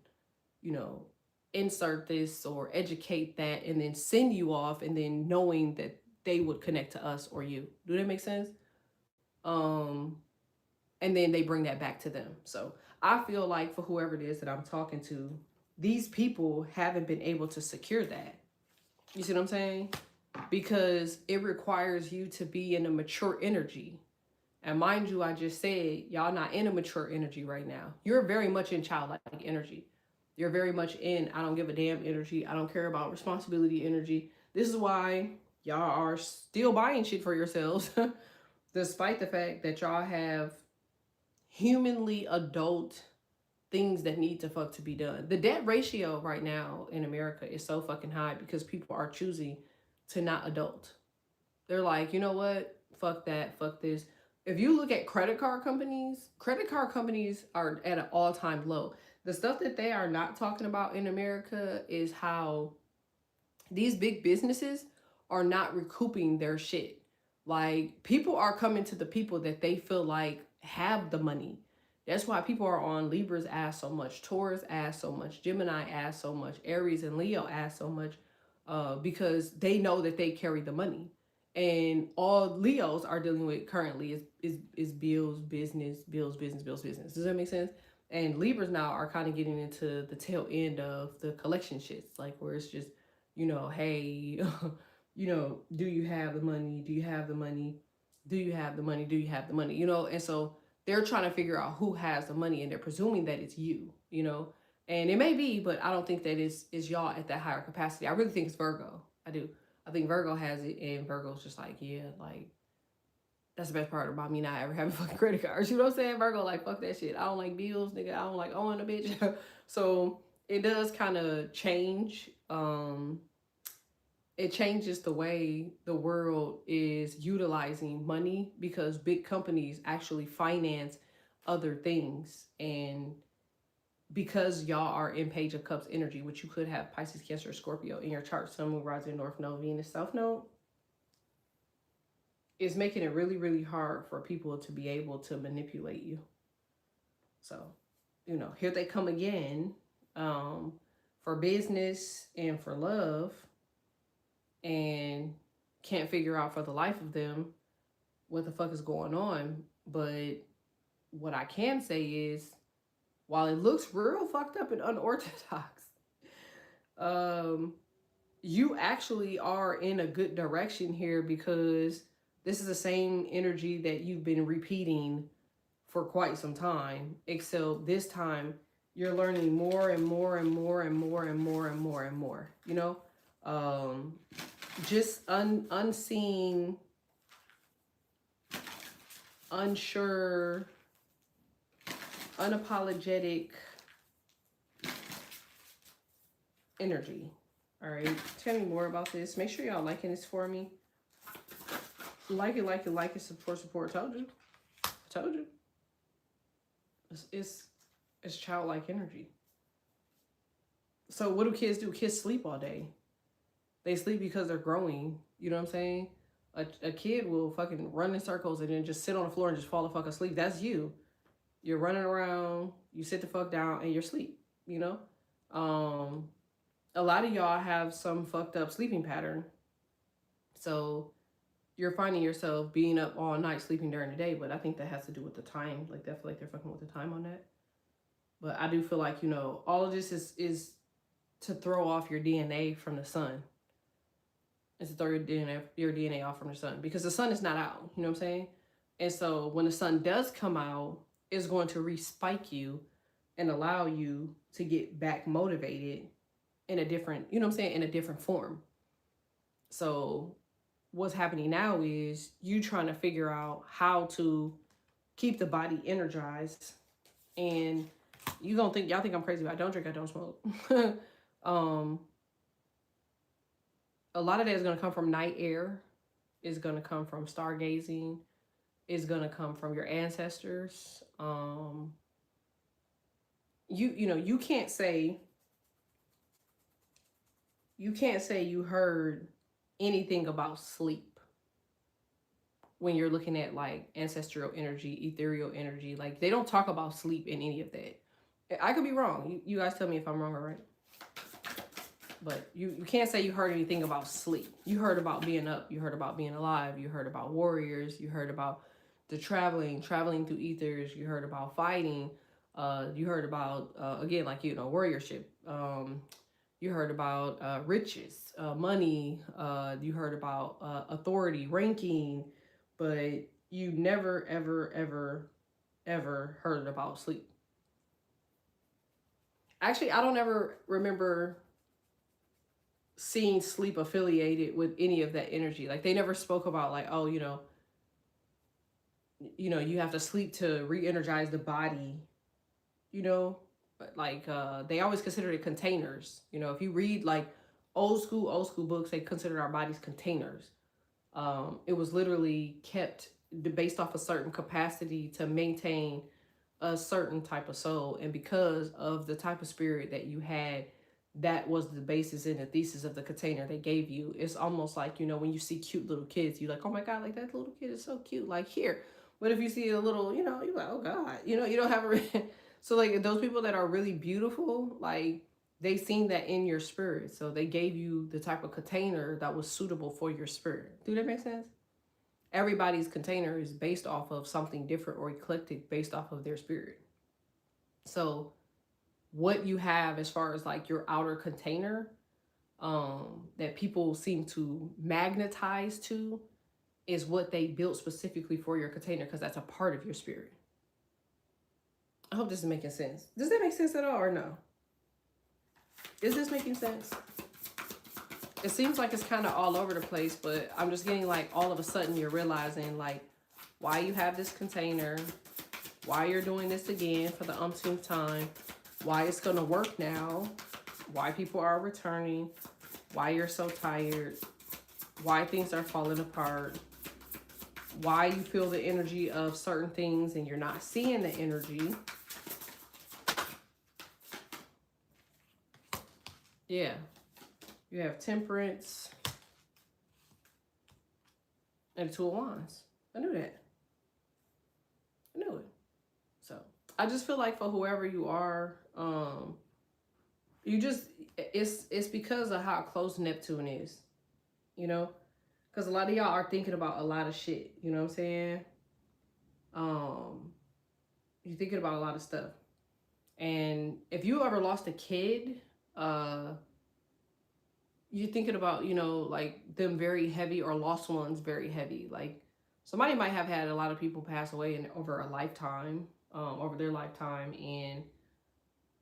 you know, insert this or educate that and then send you off, and then knowing that they would connect to us or you. Do that make sense? Um, and then they bring that back to them. So I feel like for whoever it is that I'm talking to, these people haven't been able to secure that. You see what I'm saying? Because it requires you to be in a mature energy. And mind you, I just said y'all not in a mature energy right now. You're very much in childlike energy. You're very much in I don't give a damn energy. I don't care about responsibility energy. This is why y'all are still buying shit for yourselves, despite the fact that y'all have humanly adult things that need to fuck to be done. The debt ratio right now in America is so fucking high because people are choosing to not adult. They're like, you know what? Fuck that. Fuck this. If you look at credit card companies are at an all-time low. The stuff that they are not talking about in America is how these big businesses are not recouping their shit. Like people are coming to the people that they feel like have the money. That's why people are on Libra's ass so much, Taurus ass so much, Gemini ass so much, Aries and Leo ass so much, because they know that they carry the money. And all Leos are dealing with currently is bills, business, bills, business, bills, business. Does that make sense? And Libras now are kind of getting into the tail end of the collection shits, like where it's just hey, do you have the money? Do you have the money? Do you have the money? Do you have the money? And so they're trying to figure out who has the money, and they're presuming that it's you. And it may be, but I don't think that is y'all at that higher capacity. I really think it's Virgo. I do. I think Virgo has it, and Virgo's just like, yeah, like that's the best part about me not ever having fucking credit cards. You know what I'm saying? Virgo, like, fuck that shit. I don't like bills, nigga. I don't like owing a bitch. So it does kind of change. It changes the way the world is utilizing money because big companies actually finance other things. And because y'all are in Page of Cups energy, which you could have Pisces, Cancer, Scorpio in your chart, Sun, Moon, Rising, North Node, Venus, South Node, is making it really, really hard for people to be able to manipulate you. So, here they come again, for business and for love, and can't figure out for the life of them what the fuck is going on. But what I can say is, while it looks real fucked up and unorthodox, you actually are in a good direction here, because this is the same energy that you've been repeating for quite some time, except this time you're learning more and more and more and more and more and more and more, just unseen, unsure, unapologetic energy. All right, tell me more about this. Make sure y'all liking this for me. Like it, support. Told you. It's childlike energy. So what do kids do? Kids sleep all day. They sleep because they're growing. You know what I'm saying? A kid will fucking run in circles and then just sit on the floor and just fall the fuck asleep. That's you. You're running around, you sit the fuck down, and you're asleep. A lot of y'all have some fucked up sleeping pattern. So you're finding yourself being up all night, sleeping during the day, but I think that has to do with the time. Like, I feel like they're fucking with the time on that. But I do feel like, all of this is to throw off your DNA from the sun. It's to throw your DNA off from the sun, because the sun is not out. You know what I'm saying? And so when the sun does come out, it's going to respike you and allow you to get back motivated in a different, in a different form. So what's happening now is you trying to figure out how to keep the body energized. And y'all think I'm crazy, but I don't drink, I don't smoke. A lot of that is going to come from night air, is going to come from stargazing, is going to come from your ancestors. You can't say you heard anything about sleep when you're looking at like ancestral energy, ethereal energy. Like, they don't talk about sleep in any of that. I could be wrong. You guys tell me if I'm wrong or right. But you can't say you heard anything about sleep. You heard about being up. You heard about being alive. You heard about warriors. You heard about the traveling through ethers. You heard about fighting. You heard about, again, like, warriorship. You heard about riches, money. You heard about authority, ranking. But you never, ever, ever, ever heard about sleep. Actually, I don't ever remember seeing sleep affiliated with any of that energy. Like, they never spoke about like, oh, you have to sleep to re-energize the body, like they always considered it containers. If you read like old school books, they considered our bodies containers. It was literally kept based off a certain capacity to maintain a certain type of soul. And because of the type of spirit that you had, that was the basis and the thesis of the container they gave you. It's almost like, when you see cute little kids, you're like, oh my God, like that little kid is so cute. Like, here. But if you see a little, you're like, oh God, you don't have a... So like those people that are really beautiful, like they seen that in your spirit. So they gave you the type of container that was suitable for your spirit. Do that make sense? Everybody's container is based off of something different or eclectic based off of their spirit. So what you have as far as like your outer container, that people seem to magnetize to is what they built specifically for your container, because that's a part of your spirit. I hope this is making sense. Does that make sense at all or no? Is this making sense? It seems like it's kind of all over the place, but I'm just getting like all of a sudden you're realizing like why you have this container, why you're doing this again for the umpteenth time, why it's going to work now, why people are returning, why you're so tired, why things are falling apart, why you feel the energy of certain things and you're not seeing the energy. Yeah. You have Temperance and Two of Wands. I knew that. I knew it. So I just feel like for whoever you are, you just, it's because of how close Neptune is, you know, because a lot of y'all are thinking about a lot of shit, you know what I'm saying? You're thinking about a lot of stuff. And if you ever lost a kid, you're thinking about, you know, like them very heavy, or lost ones very heavy. Like somebody might have had a lot of people pass away in over a lifetime, over their lifetime, and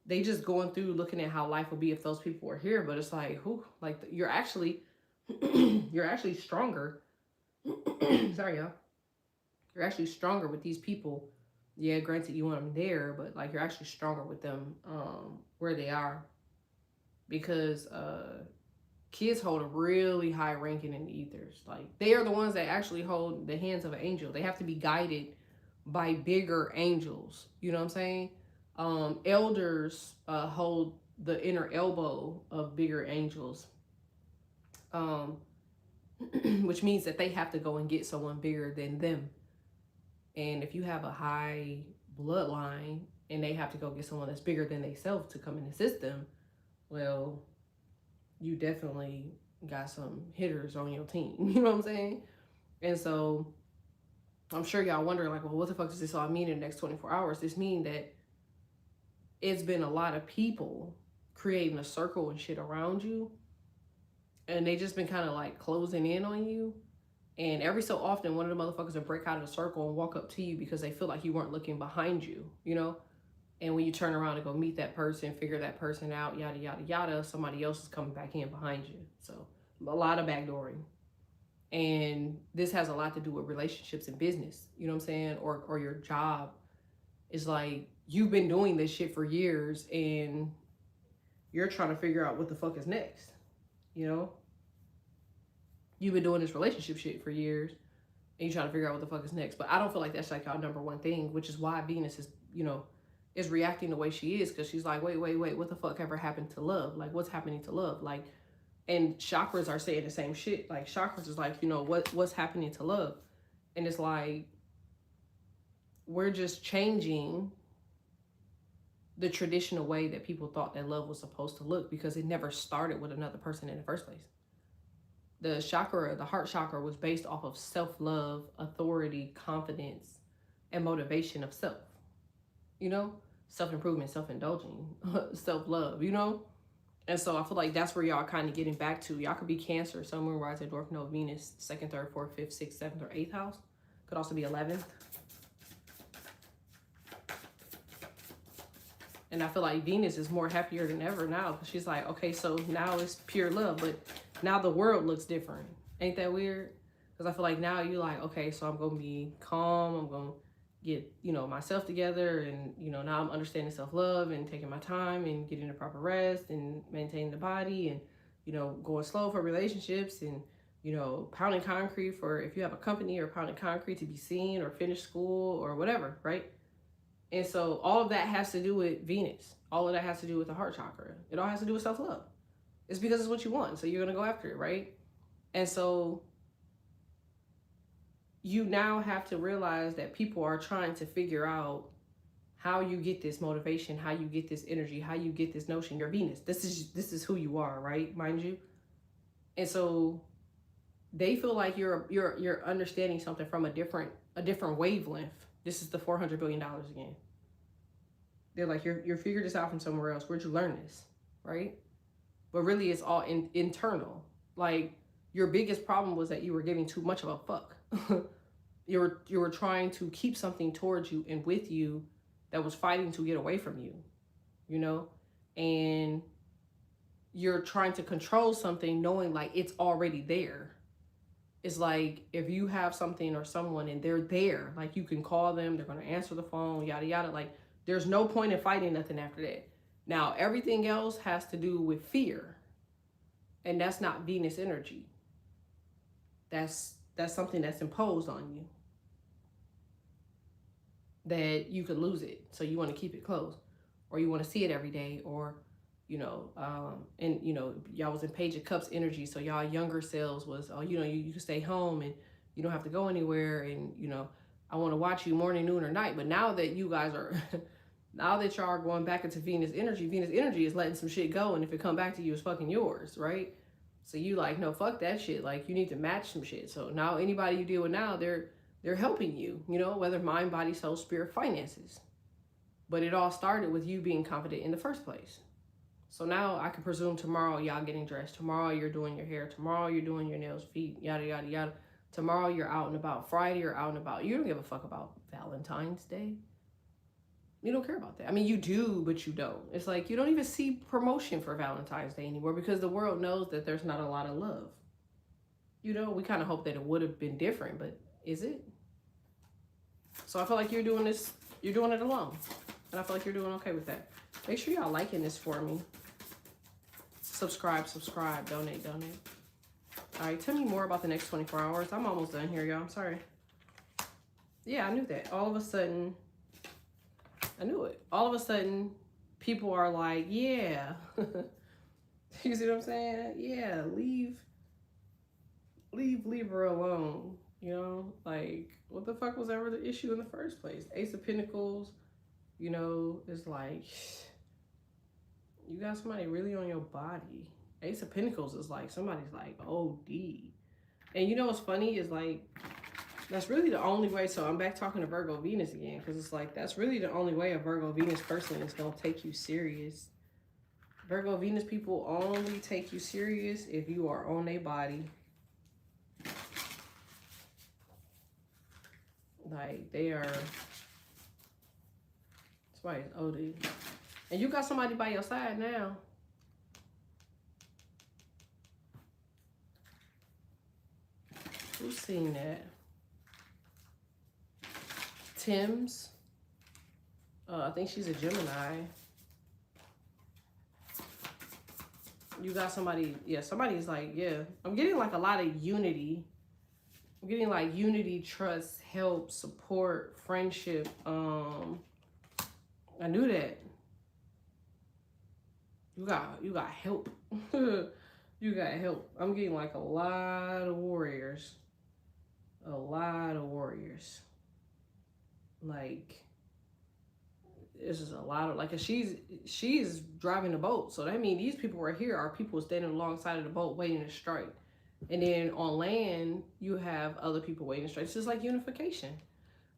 they just going through looking at how life would be if those people were here. But it's like, who, like you're actually, you're actually stronger. Sorry, y'all. You're actually stronger with these people. Yeah, granted you want them there, but like you're actually stronger with them, where they are, because kids hold a really high ranking in the ethers. Like they are the ones that actually hold the hands of an angel. They have to be guided by bigger angels. You know what I'm saying? Elders hold the inner elbow of bigger angels, which means that they have to go and get someone bigger than them. And if you have a high bloodline and they have to go get someone that's bigger than themselves to come and assist them, well, you definitely got some hitters on your team. You know what I'm saying? And so I'm sure y'all wondering like, well, what the fuck does this all mean in the next 24 hours? This mean that it's been a lot of people creating a circle and shit around you, and they just been kind of like closing in on you. And every so often, one of the motherfuckers will break out of the circle and walk up to you because they feel like you weren't looking behind you, you know? And when you turn around and go meet that person, figure that person out, yada, yada, yada, somebody else is coming back in behind you. So a lot of backdooring. And this has a lot to do with relationships and business, you know what I'm saying? Or your job. It's like you've been doing this shit for years and you're trying to figure out what the fuck is next, you know? You've been doing this relationship shit for years and you're trying to figure out what the fuck is next. But I don't feel like that's like our number one thing, which is why Venus is, you know, is reacting the way she is, because she's like, wait, what the fuck ever happened to love? Like, what's happening to love? Like, and chakras are saying the same shit. Like, chakras is like, you know, what's happening to love? And it's like, we're just changing the traditional way that people thought that love was supposed to look, because it never started with another person in the first place. The chakra, the heart chakra, was based off of self-love, authority, confidence, and motivation of self. You know, self-improvement, self-indulging, self-love, you know? And so I feel like that's where y'all kind of getting back to. Y'all could be Cancer, Sun, Moon, Rising, North Node, Venus, 2nd, 3rd, 4th, 5th, 6th, 7th, or 8th house. Could also be 11th. And I feel like Venus is more happier than ever now, because she's like, okay, so now it's pure love, but now the world looks different. Ain't that weird? Because I feel like now you're like, okay, so I'm going to be calm. I'm going to get, you know, myself together. And, you know, now I'm understanding self-love and taking my time and getting the proper rest and maintaining the body and, you know, going slow for relationships and, you know, pounding concrete for if you have a company, or pounding concrete to be seen or finish school or whatever, right? And so all of that has to do with Venus. All of that has to do with the heart chakra. It all has to do with self-love. It's because it's what you want. So you're going to go after it, right? And so you now have to realize that people are trying to figure out how you get this motivation, how you get this energy, how you get this notion. You're Venus. This is who you are, right? Mind you. And so they feel like you're understanding something from a different wavelength. This is the $400 billion again. They're like, you're figured this out from somewhere else. Where'd you learn this? Right? but really it's all internal. Like, your biggest problem was that you were giving too much of a fuck. You were trying to keep something towards you and with you that was fighting to get away from you, you know? And you're trying to control something knowing like it's already there. It's like if you have something or someone and they're there, like you can call them, they're going to answer the phone, yada, yada. Like, there's no point in fighting nothing after that. Now, everything else has to do with fear. And that's not Venus energy. That's something that's imposed on you. That you could lose it. So you want to keep it close. Or you want to see it every day. Or, you know, and, you know, y'all was in Page of Cups energy. So y'all younger selves was, oh, you know, you can stay home and you don't have to go anywhere. And, you know, I want to watch you morning, noon, or night. But now that you guys are, now that y'all are going back into Venus energy is letting some shit go. And if it come back to you, it's fucking yours, right? So you like, no, fuck that shit. Like, you need to match some shit. So now anybody you deal with now, they're helping you, you know, whether mind, body, soul, spirit, finances. But it all started with you being confident in the first place. So now I can presume tomorrow y'all getting dressed. Tomorrow you're doing your hair. Tomorrow you're doing your nails, feet, yada, yada, yada. Tomorrow you're out and about. Friday you're out and about. You don't give a fuck about Valentine's Day. You don't care about that. I mean, you do, but you don't. It's like you don't even see promotion for Valentine's Day anymore because the world knows that there's not a lot of love. You know, we kind of hope that it would have been different, but is it? So I feel like you're doing this, you're doing it alone. And I feel like you're doing okay with that. Make sure y'all liking this for me. Subscribe, donate. All right, tell me more about the next 24 hours. I'm almost done here, y'all. I'm sorry. Yeah, I knew that. All of a sudden, I knew it. All of a sudden, people are like, yeah. You see what I'm saying? Yeah, leave Libra alone. You know, like, what the fuck was ever the issue in the first place? Ace of Pentacles, you know, is like, you got somebody really on your body. Ace of Pentacles is like, somebody's like, OD. And you know what's funny is like, that's really the only way. So I'm back talking to Virgo Venus again, because it's like, that's really the only way a Virgo Venus person is going to take you serious. Virgo Venus people only take you serious if you are on their body. Like, they are, somebody's OD. And you got somebody by your side now. Who's seen that? Tim's. I think she's a Gemini. You got somebody, yeah, somebody's like, yeah. I'm getting like a lot of unity. I'm getting like unity, trust, help, support, friendship. I knew that. You got help. You got help. I'm getting like a lot of warriors. A lot of warriors. Like, this is a lot of, like, she's driving the boat. So that means these people right here are people standing alongside of the boat waiting to strike. And then on land, you have other people waiting to strike. It's just like unification.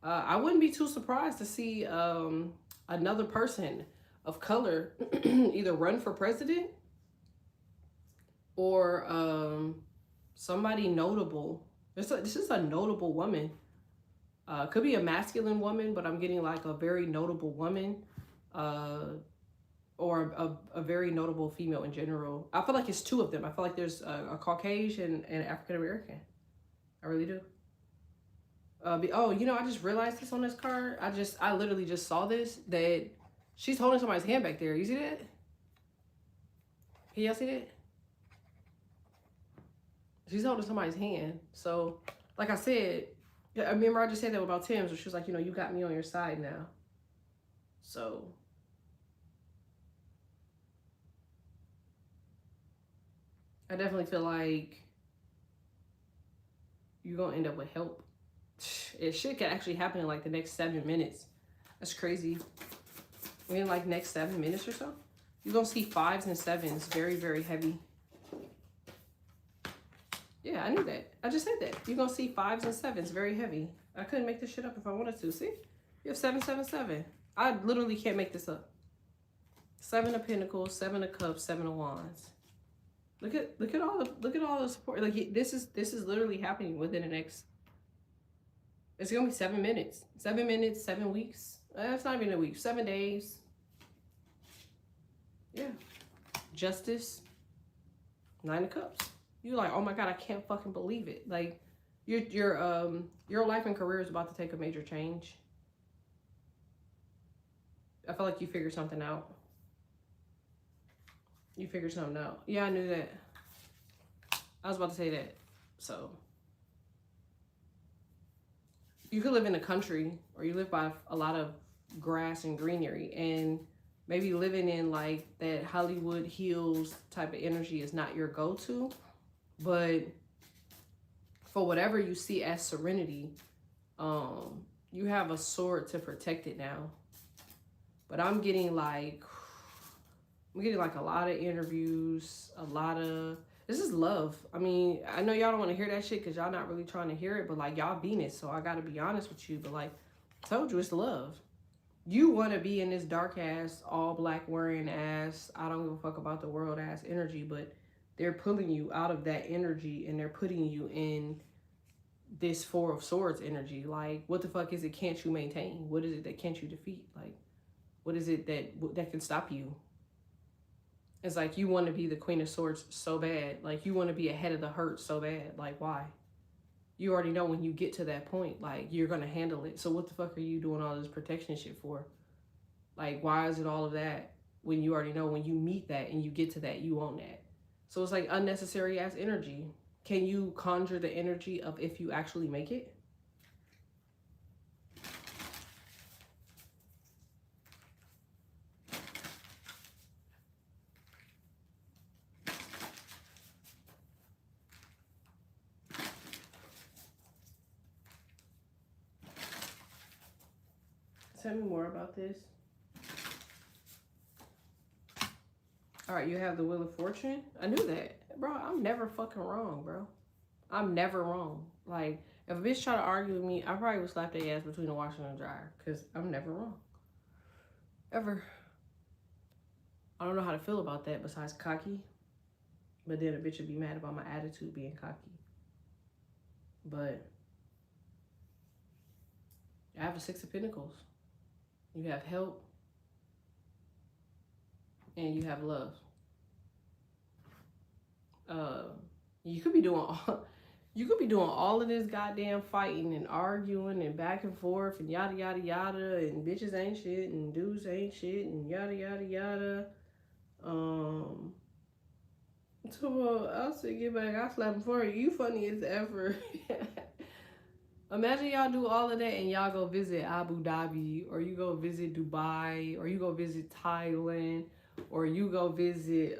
I wouldn't be too surprised to see another person of color either run for president or somebody notable. This is a notable woman. Could be a masculine woman, but I'm getting like a very notable woman or a very notable female in general. I feel like it's two of them. I feel like there's a Caucasian and an African American. I really do. Oh, you know, I just realized this on this card. I literally just saw this, that she's holding somebody's hand back there. You see that? Can y'all see that? She's holding somebody's hand. So, like I said, I remember I just said that about Tim. So she was like, you know, you got me on your side now. So, I definitely feel like you're going to end up with help. Shit could actually happen in like the next 7 minutes. That's crazy. In like next 7 minutes or so. You're going to see 5s and 7s very, very heavy. Yeah, I knew that. I just said that. You're going to see 5s and 7s very heavy. I couldn't make this shit up if I wanted to. See? You have 7, 7, 7. I literally can't make this up. 7 of Pentacles, 7 of Cups, 7 of Wands. look at all the support. Like this is literally happening within the next. It's gonna be 7 minutes. 7 minutes, 7 weeks. That's not even a week. 7 days. Yeah. Justice. 9 of Cups. You're like, oh my God, I can't fucking believe it. Like, your life and career is about to take a major change. I feel like you figured something out. You figured something out. Yeah, I knew that. I was about to say that. So, you could live in a country, or you live by a lot of grass and greenery, and maybe living in like that Hollywood Hills type of energy is not your go-to, but for whatever you see as serenity, you have a sword to protect it now. But I'm getting like a lot of interviews, this is love. I mean, I know y'all don't want to hear that shit because y'all not really trying to hear it, but like y'all Venus, so I gotta be honest with you. But like, I told you, it's love. You want to be in this dark ass, all black wearing ass, I don't give a fuck about the world ass energy, but they're pulling you out of that energy and they're putting you in this Four of Swords energy. Like, what the fuck is it can't you maintain? What is it that can't you defeat? Like, what is it that can stop you? It's like you want to be the Queen of Swords so bad. Like, you want to be ahead of the hurt so bad. Like, why? You already know when you get to that point, like, you're going to handle it. So what the fuck are you doing all this protection shit for? Like, why is it all of that when you already know when you meet that and you get to that, you own that? So it's like unnecessary ass energy. Can you conjure the energy of if you actually make it? Tell me more about this. All right, you have the Wheel of Fortune. I knew that. Bro, I'm never fucking wrong, bro. I'm never wrong. Like, if a bitch try to argue with me, I probably would slap their ass between the washer and the dryer because I'm never wrong. Ever. I don't know how to feel about that besides cocky. But then a bitch would be mad about my attitude being cocky. But I have the Six of Pentacles. You have help. And you have love. You could be doing all of this goddamn fighting and arguing and back and forth and yada yada yada and bitches ain't shit and dudes ain't shit and yada yada yada. So I'll say get back, I'll slap him for you. You funny as ever. Imagine y'all do all of that and y'all go visit Abu Dhabi, or you go visit Dubai, or you go visit Thailand, or you go visit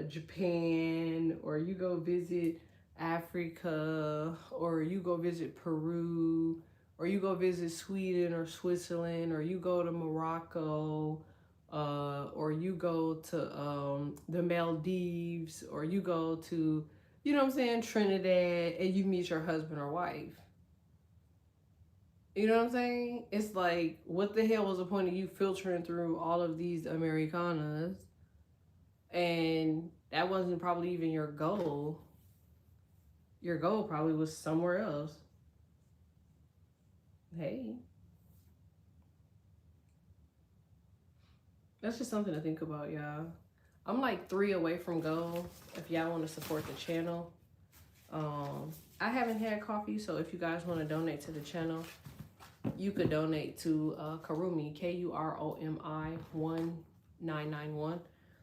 Japan, or you go visit Africa, or you go visit Peru, or you go visit Sweden or Switzerland, or you go to Morocco, or you go to the Maldives, or you go to, you know what I'm saying, Trinidad, and you meet your husband or wife. You know what I'm saying? It's like, what the hell was the point of you filtering through all of these Americanas? And that wasn't probably even your goal. Your goal probably was somewhere else. Hey. That's just something to think about, y'all. I'm like 3 away from goal if y'all want to support the channel. I haven't had coffee, so if you guys want to donate to the channel, you could donate to Kurumi, Kuromi 1991.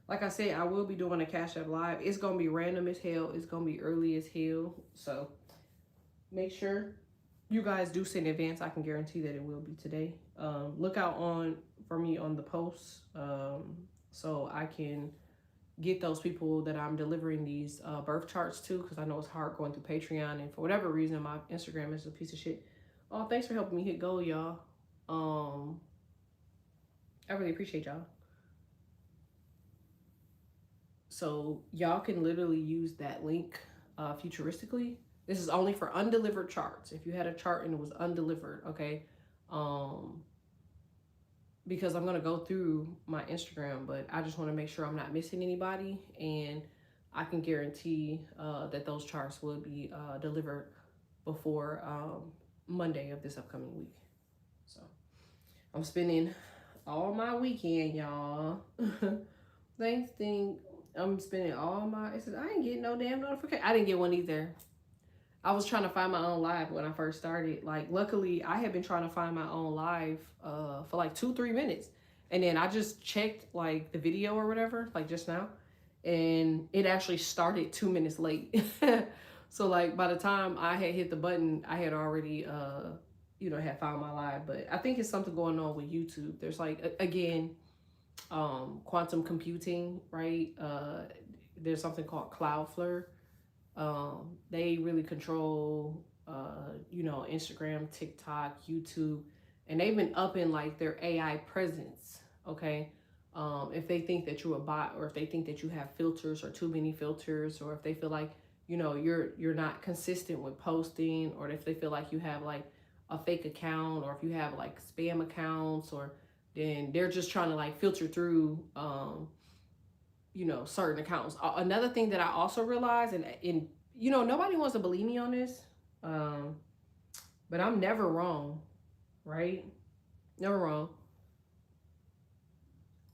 Like I said, I will be doing a Cash App Live. It's going to be random as hell. It's going to be early as hell. So make sure you guys do send in advance. I can guarantee that it will be today. Look out for me on the posts so I can get those people that I'm delivering these birth charts to, because I know it's hard going through Patreon, and for whatever reason my Instagram is a piece of shit. Oh, thanks for helping me hit goal, y'all. I really appreciate y'all. So y'all can literally use that link futuristically. This is only for undelivered charts. If you had a chart and it was undelivered, okay? Because I'm going to go through my Instagram, but I just want to make sure I'm not missing anybody. And I can guarantee that those charts will be delivered before Monday of this upcoming week. So I'm spending all my weekend, y'all. Thanks. I'm spending all my. It says I ain't getting no damn notification. I didn't get one either. I was trying to find my own live when I first started. Like, luckily, I had been trying to find my own live for like 2-3 minutes, and then I just checked like the video or whatever, like just now, and it actually started 2 minutes late. So like by the time I had hit the button, I had already had found my live. But I think it's something going on with YouTube. There's like again, quantum computing, right? There's something called Cloudflare. They really control Instagram, TikTok, YouTube, and they've been upping like their AI presence. Okay. If they think that you're a bot, or if they think that you have filters or too many filters, or if they feel like you're not consistent with posting, or if they feel like you have like a fake account, or if you have like spam accounts, or then they're just trying to like filter through certain accounts. Another thing that I also realized, and nobody wants to believe me on this, but I'm never wrong, right? Never wrong.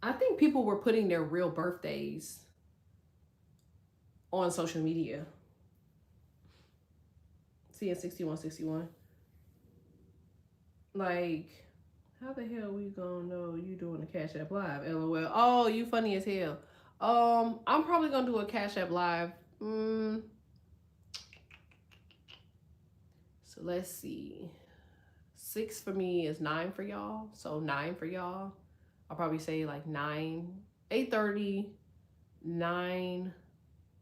I think people were putting their real birthdays on social media. Seeing 6161. Like, how the hell we gonna know you doing a Cash App Live? LOL. Oh, you funny as hell. I'm probably gonna do a Cash App Live. So let's see. 6 for me is 9 for y'all. So 9 for y'all. I'll probably say like 8:30, 9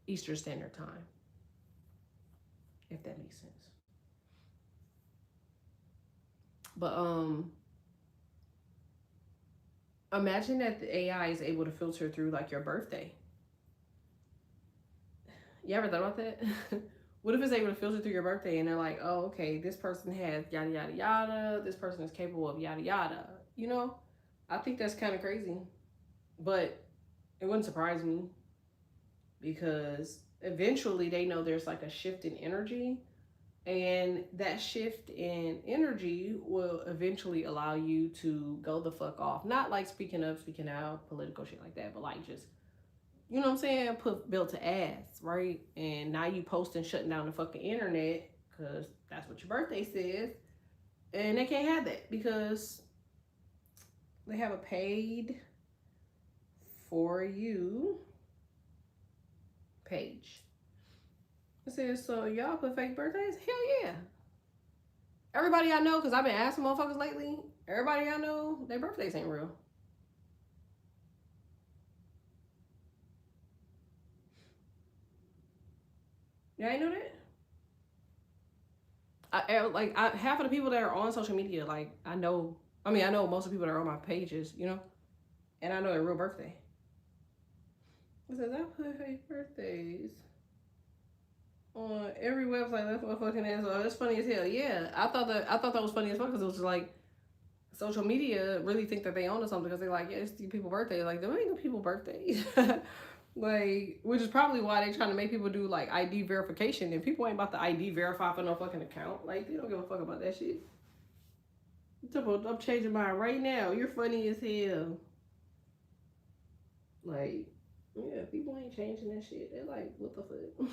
Eastern Standard Time. If that makes sense. But imagine that the AI is able to filter through like your birthday. You ever thought about that? What if it's able to filter through your birthday and they're like, oh, okay, this person has yada, yada, yada. This person is capable of yada, yada. I think that's kind of crazy. But it wouldn't surprise me, because eventually they know there's like a shift in energy. And that shift in energy will eventually allow you to go the fuck off. Not like speaking out, political shit like that, but like just, you know what I'm saying? Built to ass, right? And now you posting, shutting down the fucking internet because that's what your birthday says. And they can't have that because they have a paid for you page. It says, so y'all put fake birthdays? Hell yeah. Everybody I know, because I've been asking motherfuckers lately, everybody I know, their birthdays ain't real. Y'all ain't know that? Half of the people that are on social media, like, I know most of the people that are on my pages, and I know their real birthday. It says, I put fake birthdays on every website. That's my fucking ass. Oh, that's funny as hell. Yeah, I thought that was funny as fuck, because it was just like social media really think that they own something, because they're like, yeah, it's the people's birthday. Like, there ain't no people's birthdays. Like, which is probably why they trying to make people do like ID verification, and people ain't about to ID verify for no fucking account. Like, they don't give a fuck about that shit. I'm changing mine right now. You're funny as hell. Like, yeah, people ain't changing that shit. They're like, what the fuck?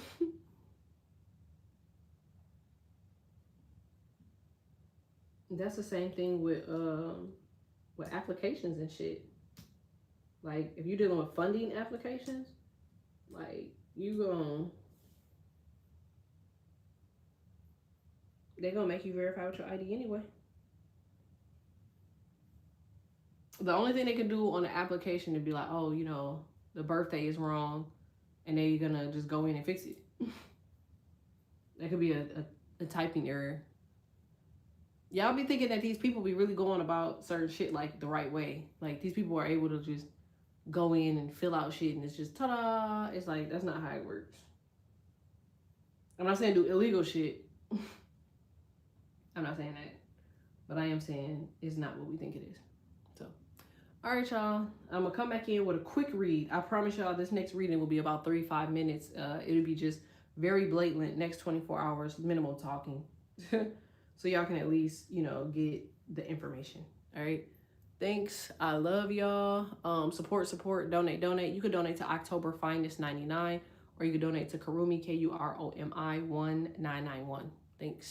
That's the same thing with applications and shit. Like, if you're dealing with funding applications, like, they're gonna make you verify with your ID anyway. The only thing they can do on the application to be like, oh, the birthday is wrong, and they're gonna just go in and fix it. That could be a typing error. Y'all be thinking that these people be really going about certain shit like the right way. Like, these people are able to just go in and fill out shit, and it's just ta-da. It's like, that's not how it works. I'm not saying do illegal shit. I'm not saying that. But I am saying it's not what we think it is. So, All right, y'all. I'm gonna come back in with a quick read. I promise y'all this next reading will be about 3 to 5 minutes. It'll be just very blatant. Next 24 hours, minimal talking, so y'all can at least get the information. All right. Thanks. I love y'all. Support, donate. You could donate to October Finest 99, or you could donate to Kurumi, Kurumi 1991. Thanks.